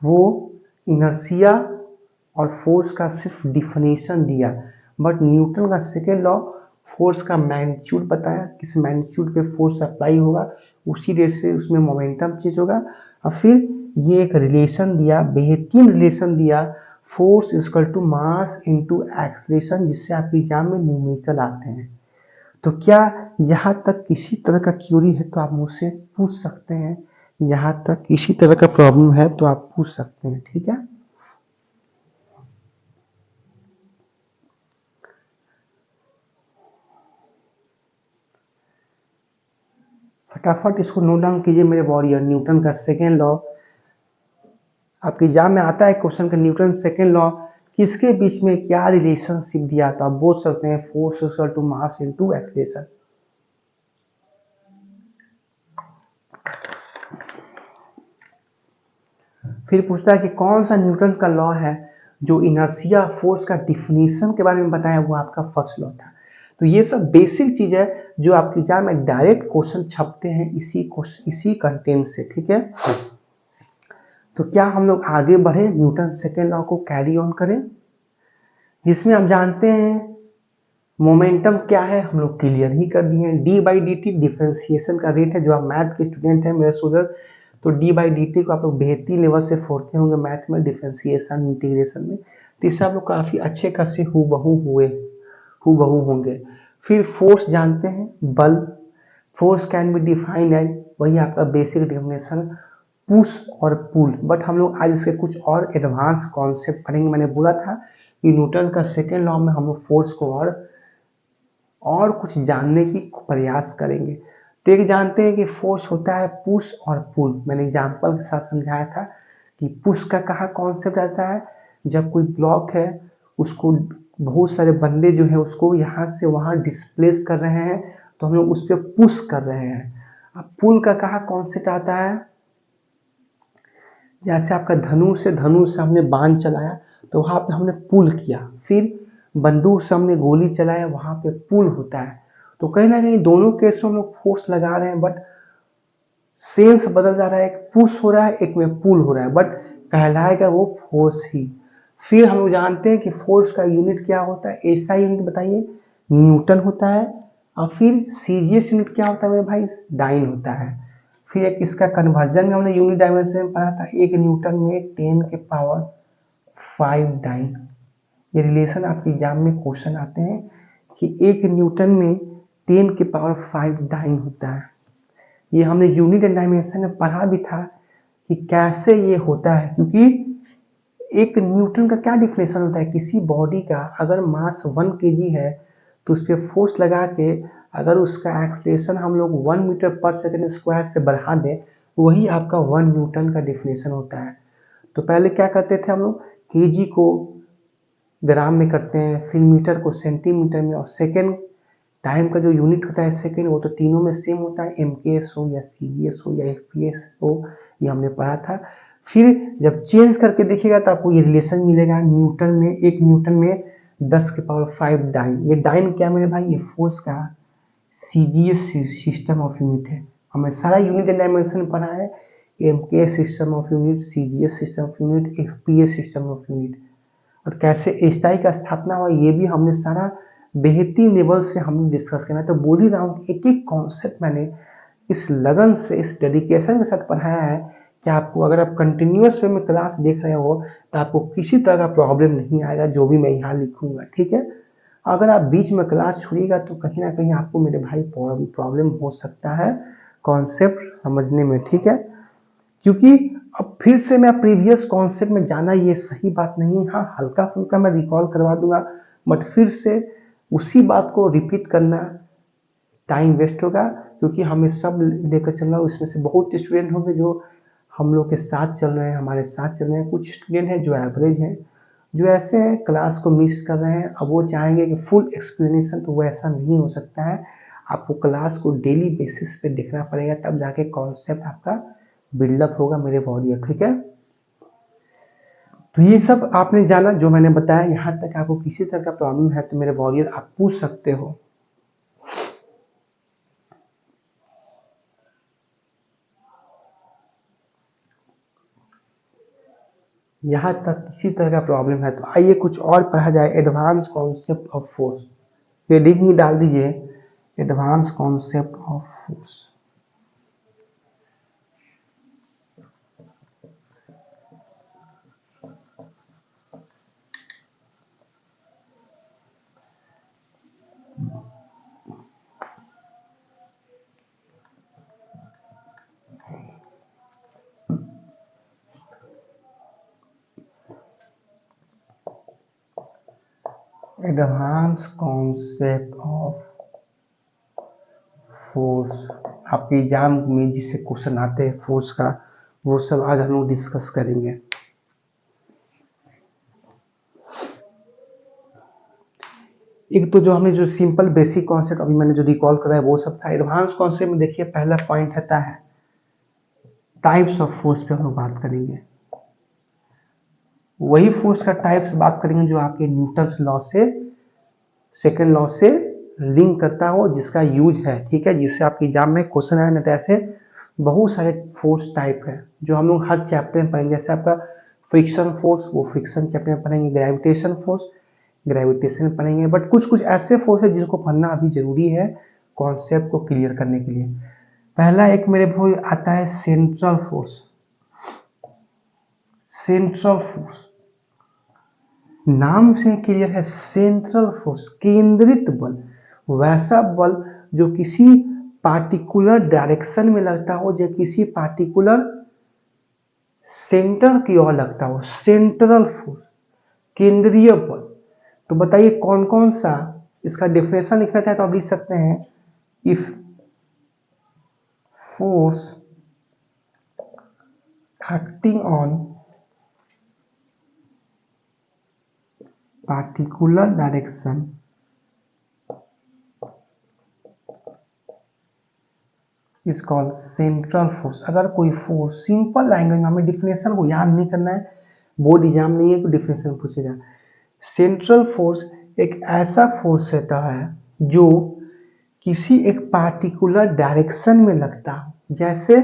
वो इनर्शिया और फोर्स का सिर्फ डिफिनेशन दिया, बट न्यूटन का सेकेंड लॉ फोर्स का मैग्नीट्यूड बताया, किस मैग्नीट्यूड पे फोर्स अप्लाई होगा, उसी रेट से उसमें मोमेंटम चेंज होगा। और फिर ये एक रिलेशन दिया, बेहतरीन रिलेशन दिया, force equal to mass into acceleration, जिससे आपके एग्जाम में न्यूमेरिकल आते हैं। तो क्या यहाँ तक किसी तरह का क्यूरी है तो आप मुझसे पूछ सकते हैं, यहाँ तक किसी तरह का प्रॉब्लम है तो आप पूछ सकते हैं, ठीक है। फटाफट इसको नोट डाउन कीजिए मेरे वॉरियर। न्यूटन का सेकेंड लॉ आपके एग्जाम में आता है क्वेश्चन का, न्यूटन सेकेंड लॉ किसके बीच में क्या रिलेशनशिप दिया, तो आप बोल सकते हैं force equal to mass into acceleration. फिर पूछता है कि कौन सा न्यूटन का लॉ है जो इनर्शिया फोर्स का डिफिनीशन के बारे में बताया, वो आपका फर्स्ट लॉ था। तो ये सब बेसिक चीज है जो आपके एग्जाम में डायरेक्ट क्वेश्चन छपते हैं इसी कंटेंट से, ठीक है। तो क्या हम लोग आगे बढ़े, न्यूटन सेकेंड लॉ को कैरी ऑन करें, जिसमें हम जानते हैं मोमेंटम क्या है, हम लोग क्लियर ही कर दिए हैं। D by D T differentiation का रेट है। जो आप मैथ के स्टूडेंट हैं मेरे स्टूडेंट, तो डी बाई डी टी को आप लोग बेहतरीन लेवल से फोड़ते होंगे मैथ में, डिफ्रेंसिएशन इंटीग्रेशन में, तो इससे आप लोग काफ़ी अच्छे खासे हूबहू होंगे। फिर फोर्स जानते हैं, बल, force can be defined as, वही आपका बेसिक डेफिनेशन, पुश और पुल। बट हम लोग आज इसके कुछ और एडवांस कॉन्सेप्ट पढ़ेंगे। मैंने बोला था कि न्यूटन का सेकेंड लॉ में हम लोग फोर्स को और कुछ जानने की प्रयास करेंगे। तो एक जानते हैं कि फोर्स होता है पुश और पुल। मैंने एग्जाम्पल के साथ समझाया था कि पुश का कहाँ कॉन्सेप्ट आता है, जब कोई ब्लॉक है उसको बहुत सारे बंदे जो है उसको यहाँ से वहाँ डिस्प्लेस कर रहे हैं, तो हम लोग उस पर पुश कर रहे हैं। अब पुल का कहाँ कॉन्सेप्ट आता है, जैसे आपका धनुष से हमने बाण चलाया तो वहाँ पे हमने पुल किया, फिर बंदूक से हमने गोली चलाया, वहाँ पे पुल होता है। तो कहीं ना कहीं दोनों केस में हम लोग फोर्स लगा रहे हैं, बट सेंस बदल जा रहा है, एक पुश हो रहा है एक में पुल हो रहा है, बट कहलाएगा वो फोर्स ही। फिर हम लोग जानते हैं कि फोर्स का यूनिट क्या होता है, ऐसा यूनिट बताइए, न्यूटन होता है। और फिर सीजीएस यूनिट क्या होता है मेरे भाई, डाइन होता है। फिर एक इसका कन्वर्जन में हमने यूनिट डायमेंशन में पढ़ा था, एक न्यूटन में 10 के पावर 5 डाइन। ये रिलेशन आपके एग्जाम में क्वेश्चन आते हैं कि एक न्यूटन में 10 के पावर 5 डाइन होता है। ये हमने यूनिट एंड डायमेंशन में पढ़ा भी था कि कैसे ये होता है, क्योंकि एक न्यूटन का क्या डिफिनेशन होता है, किसी बॉडी का अगर मास 1 kg है तो उस पर फोर्स लगा के अगर उसका एक्सलेशन हम लोग 1 मीटर पर सेकेंड स्क्वायर से बढ़ा दें वही आपका 1 न्यूटन का डेफिनेशन होता है। तो पहले क्या करते थे हम लोग, केजी को ग्राम में करते हैं, फिर मीटर को सेंटीमीटर में, और सेकेंड टाइम का जो यूनिट होता है सेकेंड, वो तो तीनों में सेम होता है, एमकेएस हो या सीजीएस हो या एफपीएस हो, ये हमने पढ़ा था। फिर जब चेंज करके देखिएगा तो आपको ये रिलेशन मिलेगा, न्यूटन में 1 न्यूटन में 10⁵ डाइन। ये डाइन क्या मेरे भाई, ये फोर्स का सीजीएस सिस्टम ऑफ यूनिट है। हमें सारा यूनिट एंड डायमेंशन पढ़ा है, MKS system of unit, CGS system of unit, FPS system of unit, और कैसे एसआई का स्थापना हुआ ये भी हमने सारा बेहतरीन लेवल से हमने डिस्कस किया। मैं तो बोल ही रहा हूँ कि एक एक कॉन्सेप्ट मैंने इस लगन से, इस डेडिकेशन के साथ पढ़ाया है कि आपको, अगर आप कंटिन्यूअस वे में क्लास देख रहे हो तो आपको किसी तरह का प्रॉब्लम नहीं आएगा जो भी मैं यहाँ लिखूंगा, ठीक है। अगर आप बीच में क्लास छोड़िएगा तो कहीं ना कहीं आपको मेरे भाई प्रॉब्लम हो सकता है कॉन्सेप्ट समझने में, ठीक है। क्योंकि अब फिर से मैं प्रीवियस कॉन्सेप्ट में जाना ये सही बात नहीं। हाँ, हल्का फुल्का मैं रिकॉल करवा दूंगा, बट फिर से उसी बात को रिपीट करना टाइम वेस्ट होगा, क्योंकि हमें सब लेकर चलना है। उसमें से बहुत स्टूडेंट होंगे जो हम लोग के साथ चल रहे हैं, हमारे साथ चल रहे हैं, कुछ स्टूडेंट हैं जो एवरेज हैं, जो ऐसे हैं क्लास को मिस कर रहे हैं। अब वो चाहेंगे कि फुल एक्सप्लेनेशन, तो वो ऐसा नहीं हो सकता है। आपको क्लास को डेली बेसिस पे देखना पड़ेगा, तब जाके कॉन्सेप्ट आपका बिल्डअप होगा मेरे बॉडी, ठीक है। तो ये सब आपने जाना जो मैंने बताया। यहाँ तक आपको किसी तरह का प्रॉब्लम है तो मेरे वॉरियर आप पूछ सकते हो। यहाँ तक किसी तरह का प्रॉब्लम है तो आइए कुछ और पढ़ा जाए। Advance concept of force, heading ही डाल दीजिए, advance concept of force. Advance concept of force, आपके एग्जाम में जिससे क्वेश्चन आते हैं फोर्स का, वो सब आज हम लोग डिस्कस करेंगे। एक तो जो हमने जो सिंपल बेसिक कॉन्सेप्ट अभी मैंने जो रिकॉल करा है वो सब था। एडवांस कॉन्सेप्ट में देखिए पहला पॉइंट रहता है टाइप्स ऑफ फोर्स पे हम लोग बात करेंगे। वही फोर्स का टाइप्स बात करेंगे जो आपके न्यूटन्स लॉ से, सेकेंड लॉ से लिंक करता हो, जिसका यूज है, ठीक है, जिससे आपके एग्जाम में क्वेश्चन आए ना। तो ऐसे बहुत सारे फोर्स टाइप है जो हम लोग हर चैप्टर में पढ़ेंगे। जैसे आपका फ्रिक्शन फोर्स, वो फ्रिक्शन चैप्टर में पढ़ेंगे। ग्रेविटेशन फोर्स, ग्रेविटेशन में पढ़ेंगे। बट कुछ कुछ ऐसे फोर्स है जिसको पढ़ना अभी जरूरी है कॉन्सेप्ट को क्लियर करने के लिए। पहला एक मेरे भाई आता है सेंट्रल फोर्स। सेंट्रल फोर्स नाम से क्लियर है, सेंट्रल फोर्स केंद्रित बल, वैसा बल जो किसी पार्टिकुलर डायरेक्शन में लगता हो, जो किसी पार्टिकुलर सेंटर की ओर लगता हो। सेंट्रल फोर्स, केंद्रीय बल। तो बताइए कौन कौन सा, इसका डेफिनेशन लिखना चाहे तो आप लिख सकते हैं, if force acting on particular direction is called central force. अगर कोई फोर्स, सिंपल लैंग्वेज में, हमें डिफिनेशन को याद नहीं करना है, बोर्ड एग्जाम नहीं है तो डिफिनेशन पूछेगा। सेंट्रल फोर्स एक ऐसा फोर्स रहता है जो किसी एक पार्टिकुलर डायरेक्शन में लगता हो, जैसे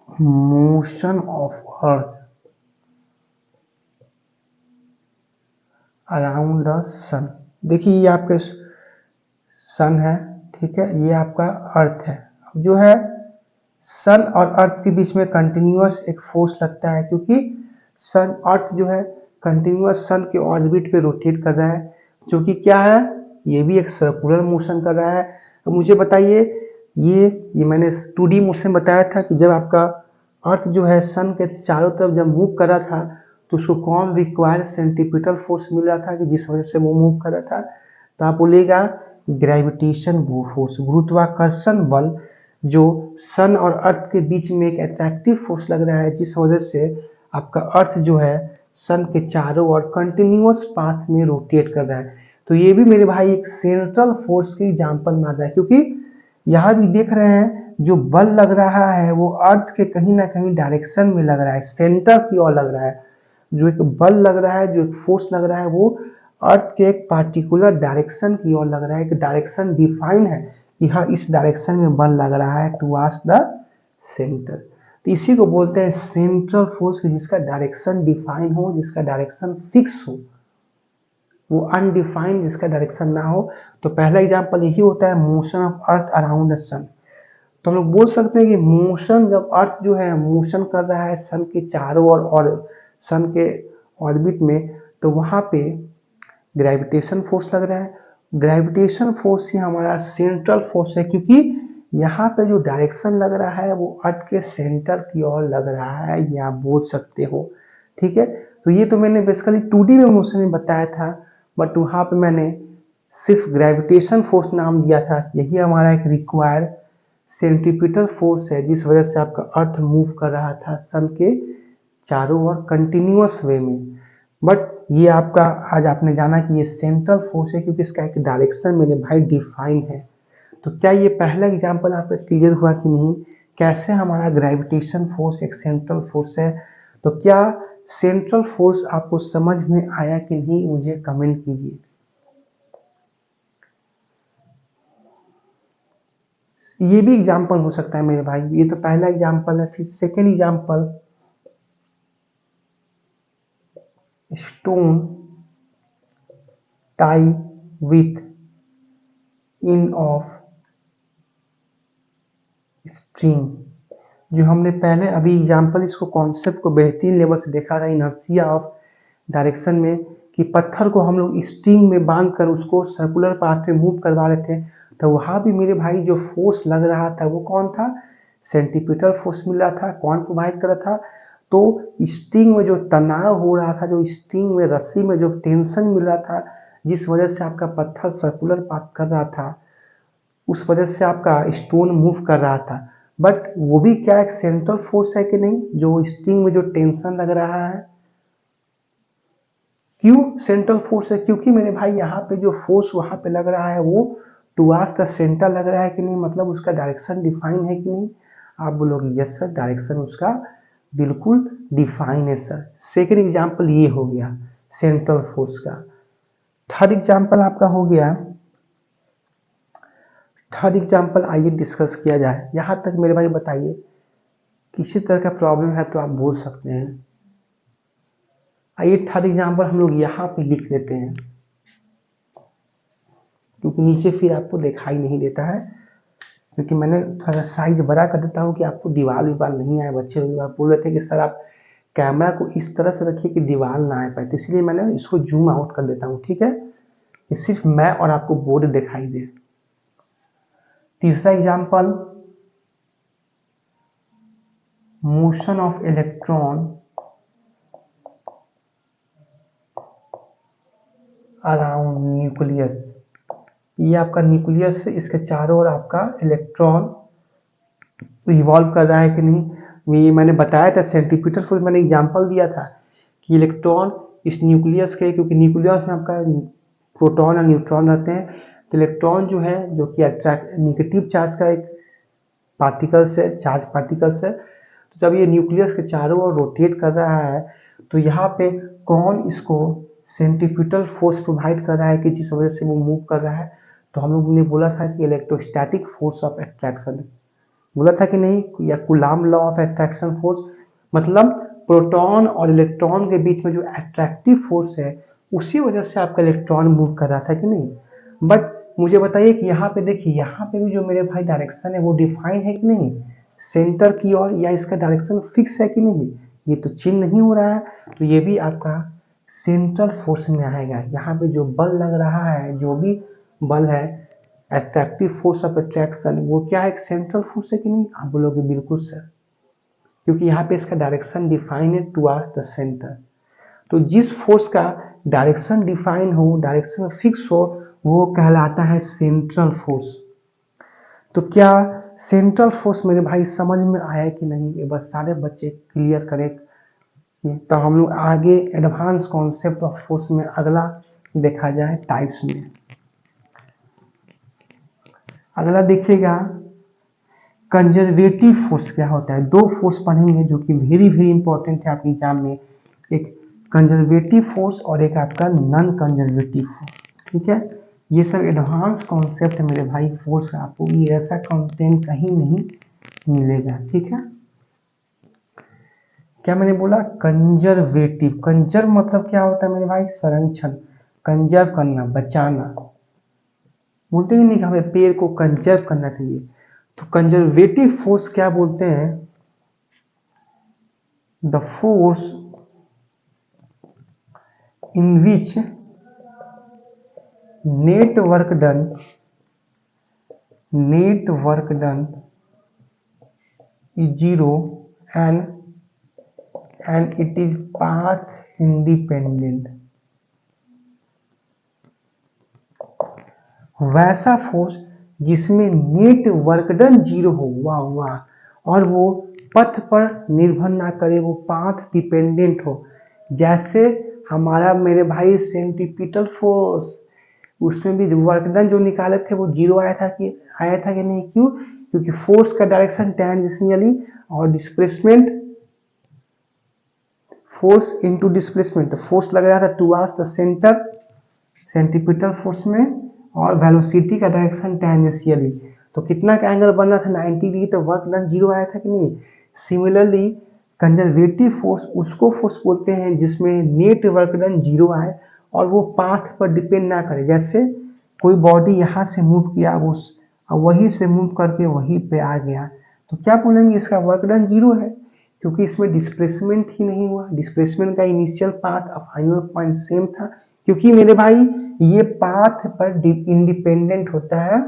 motion of earth around the sun. देखिए ये आपके सन है, ठीक है, ये आपका अर्थ है। अब जो है सन और अर्थ के बीच में कंटिन्यूअस एक फोर्स लगता है, क्योंकि सन, अर्थ जो है कंटिन्यूअस सन के ऑर्बिट पे रोटेट कर रहा है, जो कि क्या है, ये भी एक सर्कुलर मोशन कर रहा है। तो मुझे बताइए, ये मैंने 2D मोशन बताया था कि जब आपका अर्थ जो है सन के चारों तरफ जब मूव कर रहा था तो उसको कौन रिक्वायर्ड सेंट्रीपिटल फोर्स मिल रहा था कि जिस वजह से वो मूव कर रहा था। तो आप बोलिएगा ग्रेविटेशन फोर्स, गुरुत्वाकर्षण बल, जो सन और अर्थ के बीच में एक अट्रैक्टिव फोर्स लग रहा है, जिस वजह से आपका अर्थ जो है सन के चारों ओर कंटिन्यूअस पाथ में रोटेट कर रहा है। तो ये भी मेरे भाई एक सेंट्रल फोर्स की एग्जांपल मान रहा है, क्योंकि यहाँ भी देख रहे हैं जो बल लग रहा है वो अर्थ के कहीं ना कहीं डायरेक्शन में लग रहा है, सेंटर की ओर लग रहा है। जो एक बल लग रहा है, जो एक फोर्स लग रहा है, वो अर्थ के एक पार्टिकुलर डायरेक्शन की ओर लग रहा है। एक डायरेक्शन डिफाइन है कि हाँ इस डायरेक्शन में बल लग रहा है टुवर्ड्स द सेंटर। तो इसी को बोलते हैं सेंट्रल फोर्स, जिसका डायरेक्शन डिफाइन हो, जिसका डायरेक्शन फिक्स हो, वो अनडिफाइंड जिसका डायरेक्शन ना हो। तो पहला एग्जांपल यही होता है motion of earth around the sun. तो हम लोग बोल सकते हैं कि मोशन, जब अर्थ जो है मोशन कर रहा है सन के चारों ओर और सन के ऑर्बिट में, तो वहाँ पे ग्रेविटेशन फोर्स लग रहा है। ग्रेविटेशन फोर्स ही हमारा सेंट्रल फोर्स है, क्योंकि यहाँ पे जो डायरेक्शन लग रहा है वो अर्थ के सेंटर की ओर लग रहा है, ये आप बोल सकते हो। ठीक है, तो ये तो मैंने बेसिकली 2D में मोशन में बताया था, बट वहाँ पे मैंने सिर्फ ग्रेविटेशन फोर्स नाम दिया था। यही हमारा एक रिक्वायर्ड सेंट्रीपिटल फोर्स है, जिस वजह से आपका अर्थ मूव कर रहा था सन के चारों ओर कंटिन्यूअस वे में। बट ये आपका आज आपने जाना कि ये सेंट्रल फोर्स है, क्योंकि इसका एक डायरेक्शन मेरे भाई डिफाइन है। तो क्या ये पहला एग्जांपल आपका क्लियर हुआ कि नहीं, कैसे हमारा ग्रेविटेशन फोर्स एक सेंट्रल फोर्स है। तो क्या सेंट्रल फोर्स आपको समझ में आया कि नहीं, मुझे कमेंट कीजिए। ये भी एग्जांपल हो सकता है मेरे भाई, ये तो पहला एग्जांपल है। फिर second example, stone tie with end of string, जो हमने पहले अभी एग्जांपल इसको कॉन्सेप्ट को बेहतरीन लेवल से देखा था इनर्शिया ऑफ डायरेक्शन में, कि पत्थर को हम लोग स्ट्रिंग में बांध कर उसको सर्कुलर पाथ में मूव करवा रहे थे। तो वहाँ भी मेरे भाई जो फोर्स लग रहा था वो कौन था, सेंट्रीपिटल फोर्स मिल रहा था। कौन प्रोवाइड कर रहा था, तो स्ट्रिंग में जो तनाव हो रहा था, जो स्ट्रिंग में रस्सी में जो टेंशन मिल रहा था, जिस वजह से आपका पत्थर सर्कुलर पाथ कर रहा था, उस वजह से आपका स्टोन मूव कर रहा था। बट वो भी क्या एक सेंट्रल फोर्स है कि नहीं, जो स्ट्रिंग में जो टेंशन लग रहा है। क्यों सेंट्रल फोर्स है, क्योंकि मेरे भाई यहाँ पे जो फोर्स वहाँ पे लग रहा है वो टुवर्ड्स द सेंटर लग रहा है कि नहीं, मतलब उसका डायरेक्शन डिफाइन है कि नहीं। आप बोलोगे यस सर, डायरेक्शन उसका बिल्कुल डिफाइन है सर। सेकेंड एग्जाम्पल ये हो गया सेंट्रल फोर्स का। थर्ड एग्जाम्पल आपका हो गया, थर्ड एग्जाम्पल आइए डिस्कस किया जाए। यहाँ तक मेरे भाई बताइए, किसी तरह का प्रॉब्लम है तो आप बोल सकते हैं। आइए थर्ड एग्जाम्पल हम लोग यहाँ पे लिख देते हैं, क्योंकि नीचे फिर आपको दिखाई नहीं देता है, क्योंकि मैंने थोड़ा सा साइज बड़ा कर देता हूँ कि आपको दीवार विवार नहीं आए। बच्चे बोल रहे थे कि सर आप कैमरा को इस तरह से रखिए कि दीवार ना आ पाए, तो इसलिए मैंने इसको जूम आउट कर देता हूँ। ठीक है, कि सिर्फ मैं और आपको बोर्ड दिखाई दे। तीसरा example, motion of electron around nucleus. ये आपका न्यूक्लियस है, इसके चारों ओर आपका इलेक्ट्रॉन रिवॉल्व कर रहा है कि नहीं। ये मैंने बताया था सेंट्रीपिटल फोर्स, मैंने एग्जांपल दिया था कि इलेक्ट्रॉन इस न्यूक्लियस के, क्योंकि न्यूक्लियस में आपका प्रोटॉन और न्यूट्रॉन रहते हैं, तो इलेक्ट्रॉन जो है जो कि अट्रैक्ट निगेटिव चार्ज का एक पार्टिकल्स है, चार्ज पार्टिकल्स है। तो जब ये न्यूक्लियस के चारों ओर रोटेट कर रहा है, तो यहाँ पे कौन इसको सेंट्रीपिटल फोर्स प्रोवाइड कर रहा है कि जिस वजह से वो मूव कर रहा है। तो हम लोगों ने बोला था कि इलेक्ट्रोस्टैटिक फोर्स ऑफ अट्रैक्शन, बोला था कि नहीं, या coulomb law of attraction force, मतलब प्रोटॉन और इलेक्ट्रॉन के बीच में जो अट्रैक्टिव फोर्स है उसी वजह से आपका इलेक्ट्रॉन मूव कर रहा था कि नहीं। बट मुझे बताइए कि यहाँ पे देखिए, यहाँ पे भी जो मेरे भाई डायरेक्शन है वो डिफाइन है कि नहीं सेंटर की ओर, या इसका डायरेक्शन फिक्स है कि नहीं। ये तो चिन्ह नहीं हो रहा है, तो ये भी आपका सेंट्रल फोर्स में आएगा। यहाँ पे जो बल लग रहा है, जो भी बल है, अट्रैक्टिव फोर्स ऑफ अट्रैक्शन, वो क्या है एक सेंट्रल फोर्स है कि नहीं। आप बोलोगे बिल्कुल सर, क्योंकि यहाँ पे इसका डायरेक्शन डिफाइन है टुवर्ड्स द सेंटर। तो जिस फोर्स का डायरेक्शन डिफाइन हो, डायरेक्शन फिक्स हो, वो कहलाता है सेंट्रल फोर्स। तो क्या सेंट्रल फोर्स मेरे भाई समझ में आया कि नहीं, ये बस सारे बच्चे क्लियर करें। तो हम लोग आगे एडवांस कॉन्सेप्ट ऑफ फोर्स में अगला देखा जाए टाइप्स में। अगला देखिएगा कंजर्वेटिव फोर्स क्या होता है। दो फोर्स पढ़ेंगे जो कि वेरी वेरी इंपॉर्टेंट है आपके एग्जाम में, एक कंजर्वेटिव फोर्स और एक आपका नॉन कंजर्वेटिव फोर्स। ठीक है, ये सब एडवांस कॉन्सेप्ट है मेरे भाई फोर्स का, आपको ये ऐसा कंटेंट कहीं नहीं मिलेगा। ठीक है, क्या मैंने बोला कंजर्वेटिव। कंजर्व मतलब क्या होता है मेरे भाई, संरक्षण, कंजर्व करना, बचाना। बोलते ही नहीं कि हमें पेड़ को कंजर्व करना चाहिए। तो कंजर्वेटिव फोर्स क्या बोलते हैं, the force in which net work done is zero and it is path independent। वैसा फोर्स जिसमें नेट वर्क डन जीरो हो, वाह वाह, और वो पथ पर निर्भर ना करे, वो पाथ डिपेंडेंट हो। जैसे हमारा मेरे भाई सेंट्रीपिटल फोर्स, उसमें भी वर्क डन जो निकाले थे वो जीरो आया था कि नहीं, क्यों, क्योंकि फोर्स का डायरेक्शन टेंजेंशियली और डिस्प्लेसमेंट, फोर्स इनटू डिस्प्लेसमेंट, तो फोर्स लग रहा था towards the centre centripetal force में, और वेलोसिटी का डायरेक्शन टेंजेंशियली, तो कितना का एंगल बन रहा था 90 डिग्री, तो वर्क डन जीरो आया था कि नहीं। सिमिलरली कंजर्वेटिव फोर्स उसको फोर्स बोलते हैं जिसमें नेट वर्क डन जीरो आए और वो पाथ पर डिपेंड ना करे। जैसे कोई बॉडी यहाँ से मूव किया, वो वहीं से मूव करके वहीं पे आ गया, तो क्या बोलेंगे, इसका वर्क डन जीरो है, क्योंकि इसमें डिस्प्लेसमेंट ही नहीं हुआ। डिस्प्लेसमेंट का इनिशियल पाथ और फाइनल पॉइंट सेम था, क्योंकि मेरे भाई ये पाथ पर इंडिपेंडेंट होता है,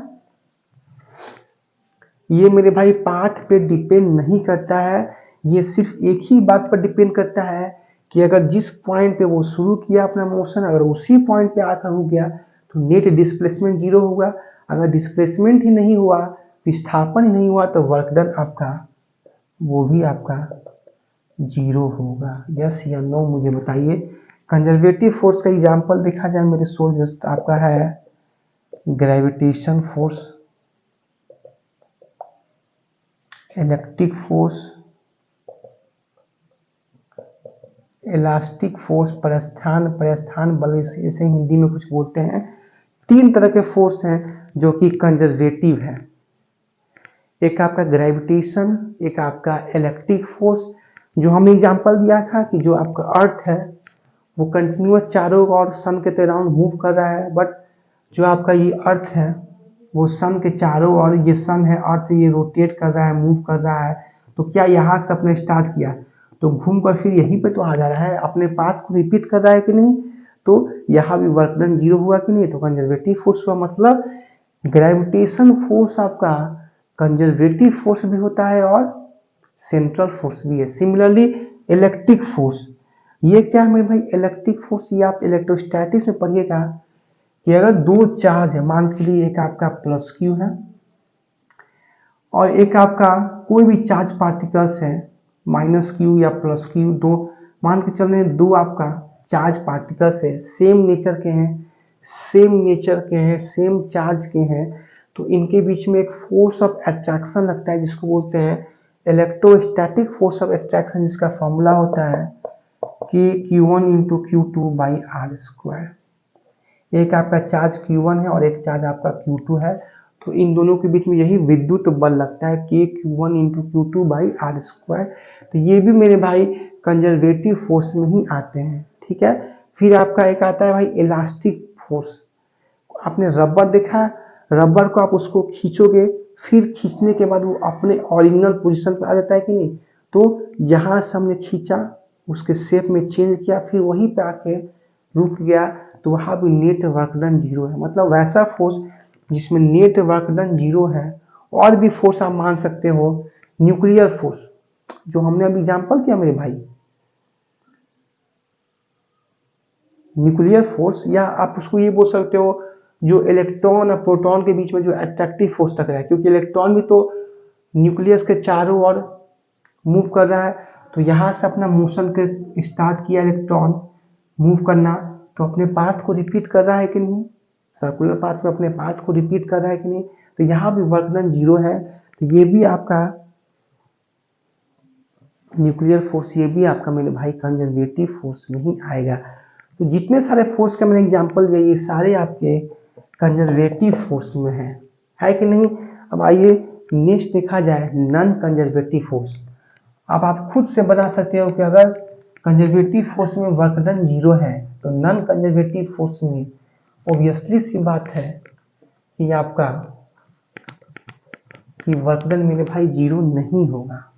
ये मेरे भाई पाथ पे डिपेंड नहीं करता है। ये सिर्फ एक ही बात पर डिपेंड करता है कि अगर जिस पॉइंट पे वो शुरू किया अपना मोशन, अगर उसी पॉइंट पे आकर रुक गया तो नेट डिस्प्लेसमेंट जीरो होगा। अगर डिस्प्लेसमेंट ही नहीं हुआ, विस्थापन ही नहीं हुआ, तो वर्क डन आपका वो भी आपका जीरो होगा। यस या नो मुझे बताइए। कंजर्वेटिव फोर्स का एग्जांपल देखा जाए मेरे सोल्जर्स, आपका है gravitation force, electric force, elastic force, परस्थान बल, इसे हिंदी में कुछ बोलते हैं। तीन तरह के फोर्स हैं जो कि कंजर्वेटिव है, एक आपका ग्रेविटेशन, एक आपका इलेक्ट्रिक फोर्स, जो हमने एग्जांपल दिया था कि जो आपका अर्थ है वो कंटिन्यूअस चारों ओर सन के अराउंड मूव कर रहा है, बट जो आपका ये अर्थ है वो सन के चारों ओर, ये सन है अर्थ, ये रोटेट कर रहा है, मूव कर रहा है। तो क्या यहाँ से अपने स्टार्ट किया तो घूम कर फिर यहीं पे तो आ जा रहा है, अपने पाथ को रिपीट कर रहा है कि नहीं, तो यहाँ भी वर्क डन जीरो हुआ कि नहीं, तो कंजर्वेटिव फोर्स का मतलब ग्रेविटेशन फोर्स आपका कंजर्वेटिव फोर्स भी होता है और सेंट्रल फोर्स भी है। सिमिलरली इलेक्ट्रिक फोर्स, ये क्या है मेरे भाई, इलेक्ट्रिक फोर्स, ये आप इलेक्ट्रोस्टैटिक्स में पढ़िएगा कि अगर दो चार्ज है, मान के चलिए एक आपका प्लस क्यू है और एक आपका कोई भी चार्ज पार्टिकल्स है माइनस क्यू या प्लस क्यू, दो मान के चल रहे हैं, दो आपका चार्ज पार्टिकल्स है, सेम नेचर के हैं, सेम चार्ज के हैं, तो इनके बीच में एक फोर्स ऑफ अट्रैक्शन लगता है जिसको बोलते हैं इलेक्ट्रोस्टैटिक फोर्स ऑफ अट्रैक्शन, जिसका फॉर्मूला होता है कि Q1 into Q2 by are square. एक आपका चार्ज Q1 है और एक चार्ज आपका Q2 है, तो इन दोनों के बीच में यही विद्युत बल लगता है कि Q1 into Q2 by are square. तो ये भी मेरे भाई कंजर्वेटिव फोर्स में ही आते हैं। ठीक है, फिर आपका एक आता है भाई इलास्टिक फोर्स। आपने रबर देखा, रबर को आप उसको खींचोगे, फिर खींचने के बाद वो अपने ओरिजिनल पोजीशन पर आ जाता है कि नहीं, तो जहाँ से हमने खींचा उसके शेप में चेंज किया, फिर वहीं पे आके रुक गया, तो वहाँ भी नेट वर्क डन जीरो है। मतलब वैसा फोर्स जिसमें नेट वर्क डन जीरो है। और भी फोर्स आप मान सकते हो, न्यूक्लियर फोर्स, जो हमने अभी एग्जांपल किया मेरे भाई, न्यूक्लियर फोर्स, या आप उसको ये बोल सकते हो जो इलेक्ट्रॉन और प्रोटॉन के बीच में जो अट्रैक्टिव फोर्स तक रहा है, क्योंकि इलेक्ट्रॉन भी तो न्यूक्लियस के चारों ओर मूव कर रहा है, तो यहाँ से अपना मोशन के स्टार्ट किया इलेक्ट्रॉन मूव करना, तो अपने पाथ को रिपीट कर रहा है कि नहीं, सर्कुलर पाथ में अपने पाथ को रिपीट कर रहा है कि नहीं, तो यहाँ भी वर्क डन 0 है। तो ये भी आपका न्यूक्लियर फोर्स, ये भी आपका मेरे भाई कंजर्वेटिव फोर्स में ही आएगा। तो जितने सारे फोर्स का मैंने एग्जांपल दिया ये सारे आपके कंजर्वेटिव फोर्स में है कि नहीं। अब आइए नेक्स्ट देखा जाए नॉन कंजर्वेटिव फोर्स। अब आप खुद से बना सकते हो कि अगर कंजर्वेटिव फोर्स में वर्क डन 0 है तो नॉन कंजर्वेटिव फोर्स में ऑब्वियसली सी बात है कि आपका कि वर्क डन मेरे भाई 0 नहीं होगा।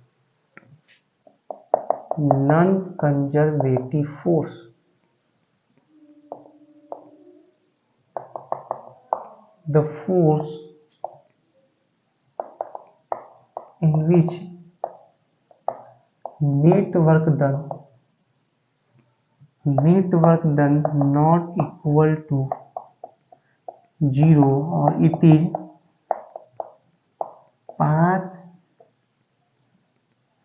Non conservative force the force in which net work done not equal to 0 और it is path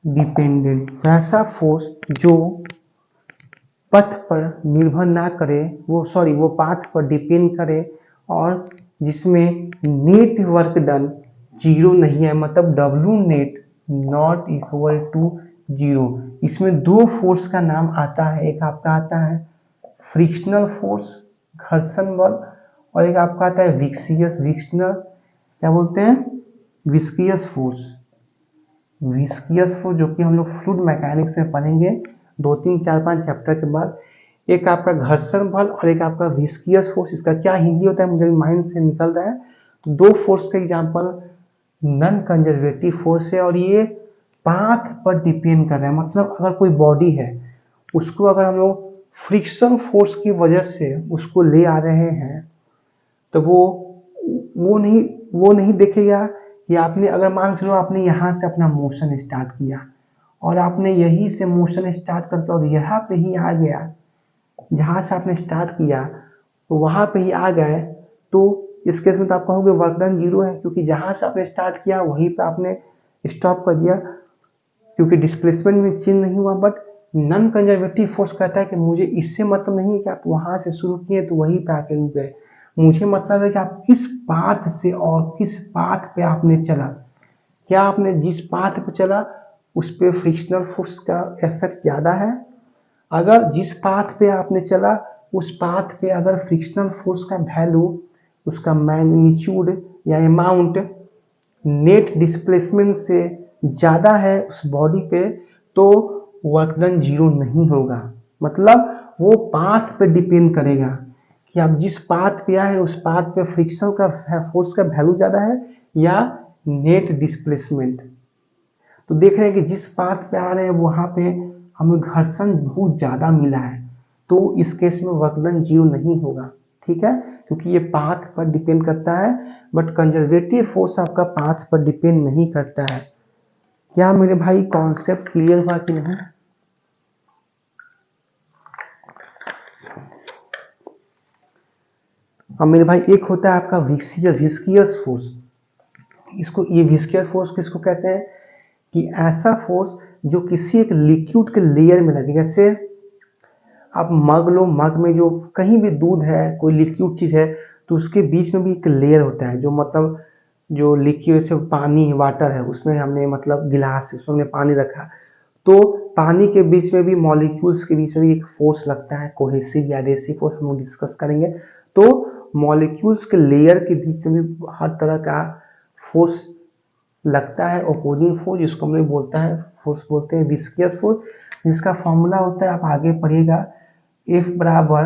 dependent। वैसा फोर्स जो पथ पर निर्भर ना करे, वो पाथ पर डिपेंड करे और जिसमें नेट वर्क डन 0 नहीं है, मतलब W net not equal to 0। इसमें दो फोर्स का नाम आता है, एक आपका आता है फ्रिक्शनल फोर्स घर्षण बल, और एक आपका आता है क्या बोलते हैं, विस्कियस फोर्स जो कि हम लोग फ्लूइड मैकेनिक्स में पढ़ेंगे 2, 3, 4, 5 चैप्टर के बाद। एक आपका घर्षण बल और एक आपका विस्कियस फोर्स, इसका क्या हिंदी होता है मुझे माइंड से निकल रहा है। तो दो फोर्स का एग्जांपल नॉन कंजर्वेटिव फोर्स है और ये पाथ पर डिपेंड कर रहा है। मतलब अगर कोई बॉडी है उसको अगर हम लोग फ्रिक्शन फोर्स की वजह से उसको ले आ रहे हैं तो वो नहीं देखेगा कि आपने, अगर मान चलो आपने यहाँ से अपना मोशन स्टार्ट किया और आपने यहीं से मोशन स्टार्ट करके और यहाँ पे ही आ गया, जहाँ से आपने स्टार्ट किया तो वहाँ पे ही आ गए, तो इस केस में तो आप कहोगे वर्क डन 0 है, क्योंकि जहाँ से आपने स्टार्ट किया वहीं पे आपने स्टॉप कर दिया, क्योंकि डिस्प्लेसमेंट में चेंज नहीं हुआ। बट नॉन कंजर्वेटिव फोर्स कहता है कि मुझे इससे मतलब नहीं है कि आप वहाँ से शुरू किए तो वहीं पे आके रुक गए, मुझे मतलब है कि आप किस पाथ से और किस पाथ पे आपने चला, क्या आपने जिस पाथ पे चला उस पे फ्रिक्शनल फोर्स का इफेक्ट ज़्यादा है। अगर जिस पाथ पे आपने चला उस पाथ पे अगर फ्रिक्शनल फोर्स का वैल्यू, उसका मैग्नीट्यूड या अमाउंट नेट डिस्प्लेसमेंट से ज़्यादा है उस बॉडी पे, तो वर्क डन 0 नहीं होगा। मतलब वो पाथ पे डिपेंड करेगा कि आप जिस पाथ पे आए उस पाथ पे फ्रिक्शन का फोर्स का वैल्यू ज़्यादा है या नेट डिस्प्लेसमेंट। तो देख रहे हैं कि जिस पाथ पे आ रहे हैं वहाँ पे हमें घर्षण बहुत ज़्यादा मिला है, तो इस केस में वर्क डन 0 नहीं होगा, ठीक है, क्योंकि ये पाथ पर डिपेंड करता है। बट कंजर्वेटिव फोर्स आपका पाथ पर डिपेंड नहीं करता है। क्या मेरे भाई कॉन्सेप्ट क्लियर हुआ कि नहीं। अब मेरे भाई एक होता है आपका विस्कियस फोर्स। इसको ये विस्कियस फोर्स किसको कहते हैं कि ऐसा फोर्स जो किसी एक लिक्विड के लेयर में लगे, जैसे आप मग लो, मग में जो कहीं भी दूध है, कोई लिक्विड चीज है, तो उसके बीच में भी एक लेयर होता है, जो मतलब जो लिक्विड से पानी वाटर है उसमें हमने मतलब गिलास उसमें हमने पानी रखा, तो पानी के बीच में भी मॉलिक्यूल्स के बीच में भी एक फोर्स लगता है, कोहेसिव या एडेसिव फोर्स हम डिस्कस करेंगे। तो मॉलिक्यूल्स के लेयर के बीच में भी हर तरह का फोर्स लगता है, अपोजिंग फोर्स, जिसको हम लोग बोलते हैं विस्कियस फोर्स, जिसका फॉर्मूला होता है, आप आगे पढ़िएगा, F बराबर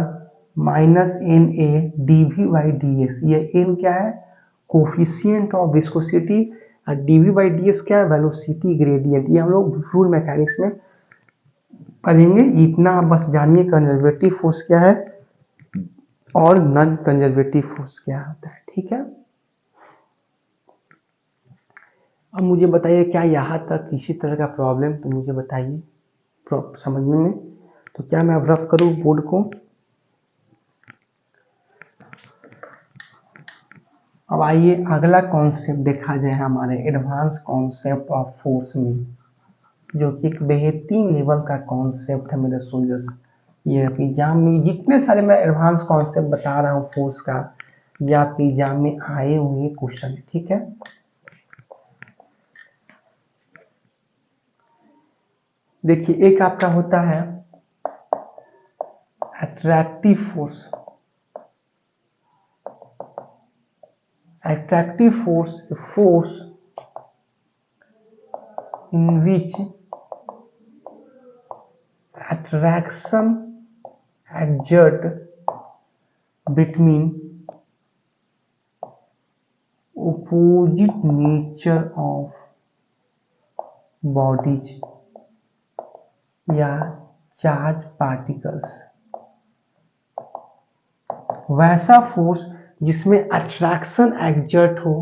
-NA/dV/ds। ये n क्या है, कोफिशिएंट ऑफ विस्कोसिटी, और dV/ds क्या है, वेलोसिटी ग्रेडियंट। ये हम लोग फ्लूइड मैकेनिक्स में पढ़ेंगे। इतना आप बस जानिए कंजर्वेटिव फोर्स क्या है और नॉन कंजर्वेटिव फोर्स क्या होता है, ठीक है। अब मुझे बताइए क्या यहाँ तक किसी तरह का प्रॉब्लम, तो मुझे बताइए समझने में। तो क्या मैं अब रफ करूँ बोर्ड को। अब आइए अगला कॉन्सेप्ट देखा जाए हमारे एडवांस कॉन्सेप्ट ऑफ फोर्स में, जो कि एक बेहतरीन लेवल का कॉन्सेप्ट है मेरे सोल्जर्स। ये आपके एग्जाम में जितने सारे मैं एडवांस कॉन्सेप्ट बता रहा हूँ फोर्स का, ये आपके एग्जाम में आए हुए क्वेश्चन, ठीक है। देखिए एक आपका होता है attractive force. Attractive force, a force in which attraction exert between opposite nature of bodies या चार्ज पार्टिकल्स। वैसा फोर्स जिसमें अट्रैक्शन एक्सर्ट हो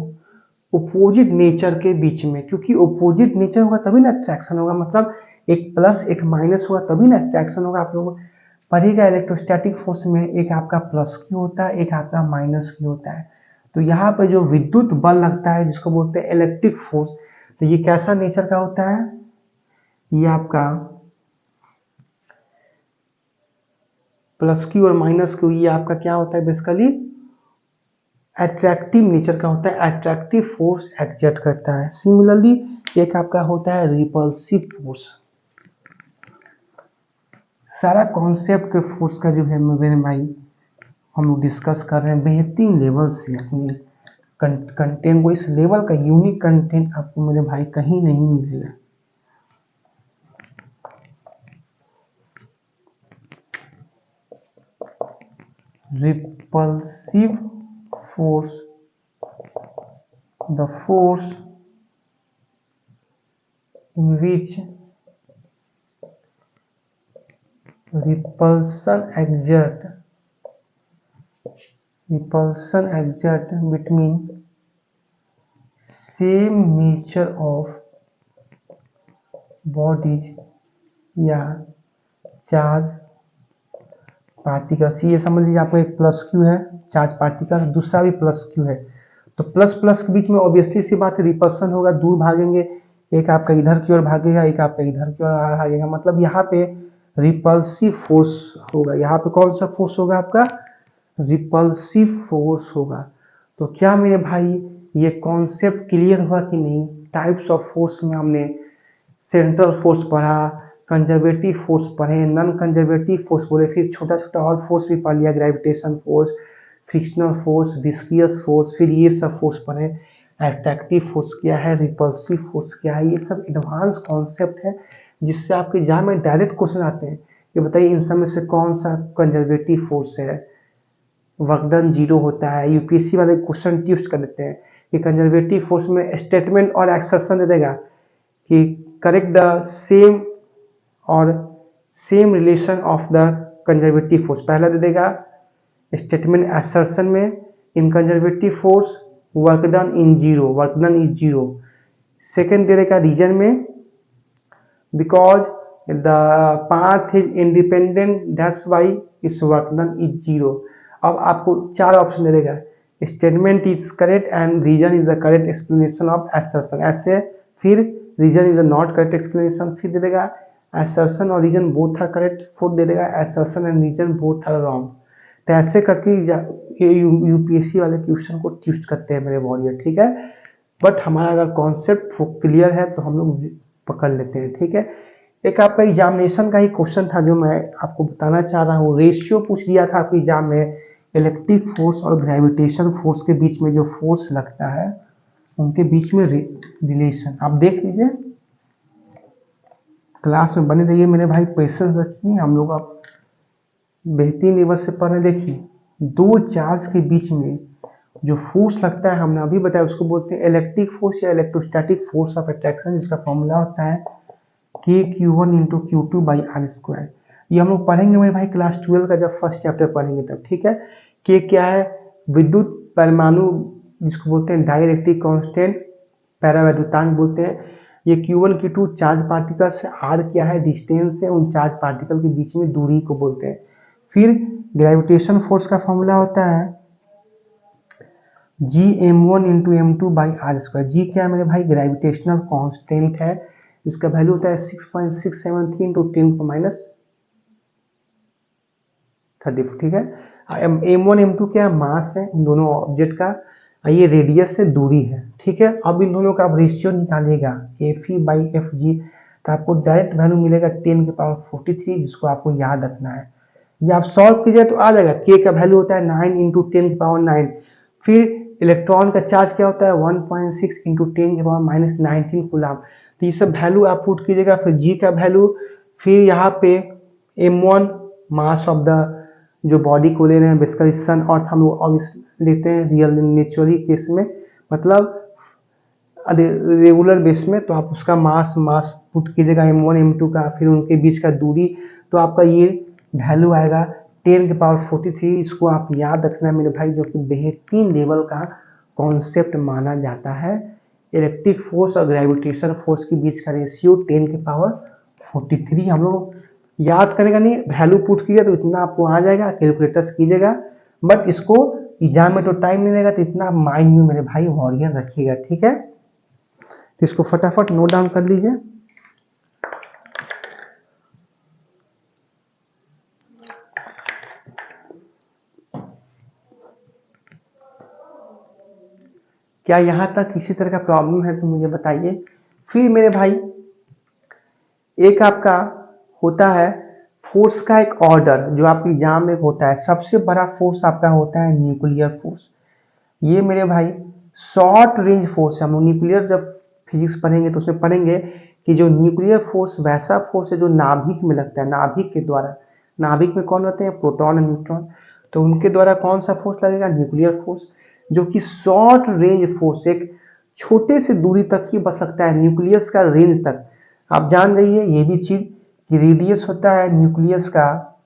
ओपोजिट नेचर के बीच में, क्योंकि ओपोजिट नेचर होगा तभी ना अट्रैक्शन होगा, मतलब एक प्लस एक माइनस होगा तभी ना अट्रैक्शन होगा। आप लोग पढ़ेगा इलेक्ट्रोस्टैटिक फोर्स में एक आपका प्लस क्यू होता है, एक आपका माइनस क्यू होता है। तो यहाँ पे जो विद्युत बल लगता है जिसको बोलते हैं इलेक्ट्रिक फोर्स, तो ये कैसा नेचर का होता है, ये आपका प्लस क्यू और माइनस क्यू, ये आपका क्या होता है बेसिकली अट्रैक्टिव नेचर का होता है, अट्रैक्टिव फोर्स एक्सर्ट करता है। सिमिलरली एक आपका होता है रिपल्सिव फोर्स। सारा कॉन्सेप्ट के फोर्स का जो है मेरे भाई हम लोग डिस्कस कर रहे हैं बेहतरीन लेवल से। अपने कंटेंट को, इस लेवल का यूनिक कंटेंट आपको मेरे भाई कहीं नहीं मिलेगा। Repulsive force, the force in which repulsion exert between same nature of bodies या चार्ज पार्टिकल्स। ये समझ लीजिए आपको एक प्लस क्यू है चार्ज पार्टिकल, दूसरा भी प्लस क्यू है, तो प्लस प्लस के बीच में ऑब्वियसली सी बात है रिपल्सन होगा, दूर भागेंगे, एक आपका इधर की ओर भागेगा, एक आपका इधर की ओर भागेगा, मतलब यहाँ पे रिपल्सिव फोर्स होगा। यहाँ पे कौन सा फोर्स होगा आपका, रिपल्सिव फोर्स होगा। तो क्या मेरे भाई ये कॉन्सेप्ट क्लियर हुआ कि नहीं। टाइप्स ऑफ फोर्स में हमने सेंट्रल फोर्स पढ़ा, कंजर्वेटिव फोर्स पढ़े, नॉन कंजर्वेटिव फोर्स बोले, फिर छोटा छोटा और फोर्स भी पढ़ लिया, gravitation force, frictional force, viscous force, फिर ये सब फोर्स पढ़े। अट्रैक्टिव फोर्स क्या है, रिपल्सिव फोर्स क्या है, ये सब एडवांस कॉन्सेप्ट है जिससे आपके एग्जाम में डायरेक्ट क्वेश्चन आते हैं कि बताइए इन सब में से कौन सा कंजर्वेटिव फोर्स है, वर्क डन जीरो होता है। यूपीएससी वाले क्वेश्चन ट्विस्ट कर देते हैं कि कंजर्वेटिव फोर्स में स्टेटमेंट और एक्सर्शन दे देगा कि करेक्ट द सेम और same relation of the conservative force. पहला दे देगा स्टेटमेंट असर्शन में in conservative force work done in zero, work done is zero. Second दे देगा रीजन में because the path is independent that's why is work done is zero. अब आपको चार ऑप्शन दे देगा, statement is correct and reason is the correct explanation of assertion, ऐसे फिर reason is the not correct explanation, फिर दे देगा असर्शन और reason both are correct, fourth दे देगा assertion and reason both are wrong. तो ऐसे करके यूपीएससी वाले क्वेश्चन को ट्विस्ट करते हैं मेरे वॉरियर, ठीक है। बट हमारा अगर कॉन्सेप्ट क्लियर है तो हम लोग पकड़ लेते हैं, ठीक है। एक आपका एग्जामिनेशन का ही क्वेश्चन था जो मैं आपको बताना चाह रहा हूँ। रेशियो पूछ लिया था आपके एग्जाम में, इलेक्ट्रिक फोर्स और ग्रेविटेशन फोर्स के बीच में जो फोर्स लगता है उनके बीच में रिलेशन आप देख लीजिए। क्लास में बने रहिए मेरे भाई, पेशेंस रखिए, हम लोग आप बेहतरीन लेवल से पढ़ने। देखिए दो चार्ज के बीच में जो फोर्स लगता है हमने अभी बताया उसको बोलते हैं इलेक्ट्रिक फोर्स या इलेक्ट्रोस्टैटिक फोर्स ऑफ अट्रैक्शन, जिसका फॉर्मूला होता है KQ1 × Q2/r²। ये हम लोग पढ़ेंगे मेरे भाई क्लास 12 का जब फर्स्ट चैप्टर पढ़ेंगे तब, ठीक है। K क्या है, विद्युत परमाणु जिसको बोलते हैं डाइलेक्ट्रिक कांस्टेंट, पैरावैद्युतांक बोलते हैं। ये Q1 Q2 चार्ज पार्टिकल्स है, R क्या है डिस्टेंस है उन चार्ज पार्टिकल के बीच में दूरी को बोलते हैं। फिर ग्रेविटेशन फोर्स का फॉर्मूला होता है Gm1 इंटू m2/r²। जी क्या है मेरे भाई, ग्रेविटेशनल कांस्टेंट है, इसका वैल्यू होता है 6.673 इंटू 10⁻34। ठीक है। m1 m2 क्या है, मास है इन दोनों ऑब्जेक्ट का, ये रेडियस है, दूरी है। ठीक है। अब इन दोनों का आप रेशियो निकालिएगा Fe/Fg, तो आपको डायरेक्ट वैल्यू मिलेगा 10⁻43, जिसको आपको याद रखना है। ये आप सॉल्व कीजिए तो आ जाएगा। k का वैल्यू होता है 9 इंटू 10⁻9। फिर इलेक्ट्रॉन का चार्ज क्या होता है 1.6 इंटू 10⁻19 कूलम। तो ये सब वैल्यू आप पुट कीजिएगा। फिर g का वैल्यू, फिर यहाँ पे m1 मास ऑफ द जो बॉडी को ले रहे हैं बेसिकली सन, और हम लोग अब लेते हैं रियल नेचुरली केस में, मतलब रेगुलर बेस में, तो आप उसका मास पुट कीजिएगा m1 m2 का, फिर उनके बीच का दूरी, तो आपका ये वैल्यू आएगा 10⁻43। इसको आप याद रखना है मेरे भाई, जो कि बेहतरीन लेवल का कॉन्सेप्ट माना जाता है। इलेक्ट्रिक फोर्स और ग्रेविटेशन फोर्स के बीच का रेशियो 10⁻43 हम लोग याद करेगा नहीं, वैल्यू पुट कीजिए तो इतना आपको आ जाएगा, कैलकुलेटर्स कीजिएगा। बट इसको एग्जाम में तो टाइम नहीं लगेगा, तो इतना माइंड में मेरे भाई वॉरियर रखिएगा। ठीक है, तो इसको फटाफट नोट डाउन कर लीजिए। क्या यहां तक किसी तरह का प्रॉब्लम है तो मुझे बताइए। फिर मेरे भाई एक आपका होता है फोर्स का एक ऑर्डर, जो आपके एग्जाम में होता है। सबसे बड़ा फोर्स आपका होता है न्यूक्लियर फोर्स। ये मेरे भाई शॉर्ट रेंज फोर्स है। हम न्यूक्लियर जब फिजिक्स पढ़ेंगे तो उसमें पढ़ेंगे कि जो न्यूक्लियर फोर्स वैसा फोर्स है जो नाभिक में लगता है, नाभिक के द्वारा। नाभिक में कौन होते हैं, प्रोटॉन और न्यूट्रॉन, तो उनके द्वारा कौन सा फोर्स लगेगा, न्यूक्लियर फोर्स। जो कि शॉर्ट रेंज फोर्स, एक छोटे से दूरी तक ही बच सकता है, न्यूक्लियस का रेंज तक। आप जान जाइए ये भी चीज कि रेडियस होता है न्यूक्लियस का,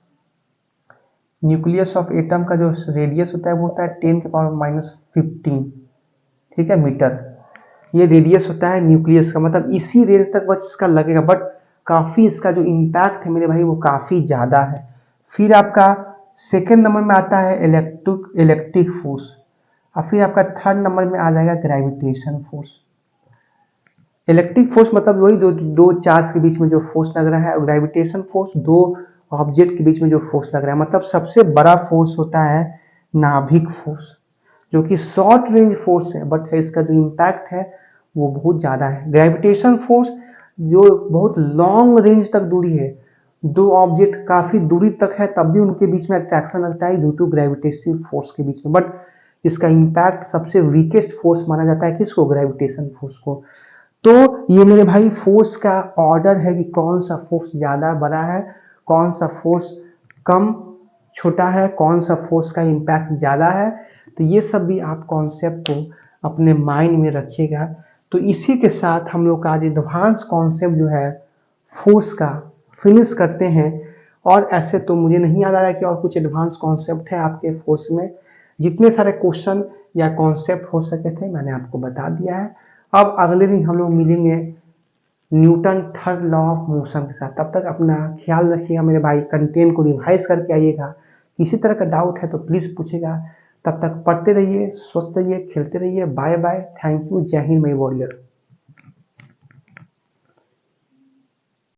न्यूक्लियस ऑफ एटम का जो रेडियस होता है वो होता है 10⁻15। ठीक है, मीटर। ये रेडियस होता है न्यूक्लियस का, मतलब इसी रेंज तक बस इसका लगेगा। बट काफी इसका जो इम्पैक्ट है मेरे भाई वो काफी ज्यादा है। फिर आपका सेकेंड नंबर में आता है इलेक्ट्रिक फोर्स, और फिर आपका थर्ड नंबर में आ जाएगा ग्रेविटेशन फोर्स। इलेक्ट्रिक फोर्स मतलब वही जो दो चार्ज के बीच में जो फोर्स लग रहा है, और ग्रेविटेशन फोर्स दो ऑब्जेक्ट के बीच में जो फोर्स लग रहा है। मतलब सबसे बड़ा फोर्स होता है नाभिक फोर्स, जो कि शॉर्ट रेंज फोर्स है, बट इसका जो इम्पैक्ट है वो बहुत ज्यादा है। ग्रेविटेशन फोर्स जो बहुत लॉन्ग रेंज तक दूरी है, दो ऑब्जेक्ट काफी दूरी तक है तब भी उनके बीच में अट्रैक्शन लगता है ड्यू टू ग्रेविटेशनल फोर्स के बीच में। बट इसका इम्पैक्ट सबसे वीकेस्ट फोर्स माना जाता है किसको, ग्रेविटेशन फोर्स को। तो ये मेरे भाई फोर्स का ऑर्डर है कि कौन सा फोर्स ज्यादा बड़ा है, कौन सा फोर्स कम छोटा है, कौन सा फोर्स का इम्पैक्ट ज्यादा है। तो ये सब भी आप कॉन्सेप्ट को अपने माइंड में रखिएगा। तो इसी के साथ हम लोग का आज एडवांस कॉन्सेप्ट जो है फोर्स का फिनिश करते हैं। और ऐसे तो मुझे नहीं याद आ रहा है कि और कुछ एडवांस कॉन्सेप्ट है आपके फोर्स में। जितने सारे क्वेश्चन या कॉन्सेप्ट हो सके थे मैंने आपको बता दिया है। अब अगले दिन हम लोग मिलेंगे Newton third law of motion के साथ। तब तक अपना ख्याल रखिएगा मेरे भाई, कंटेंट को रिवाइज करके आइएगा। किसी तरह का डाउट है तो प्लीज पूछेगा। तब तक पढ़ते रहिए, स्वस्थ रहिए, खेलते रहिए। बाय बाय, थैंक यू, जय हिंद माय वॉरियर।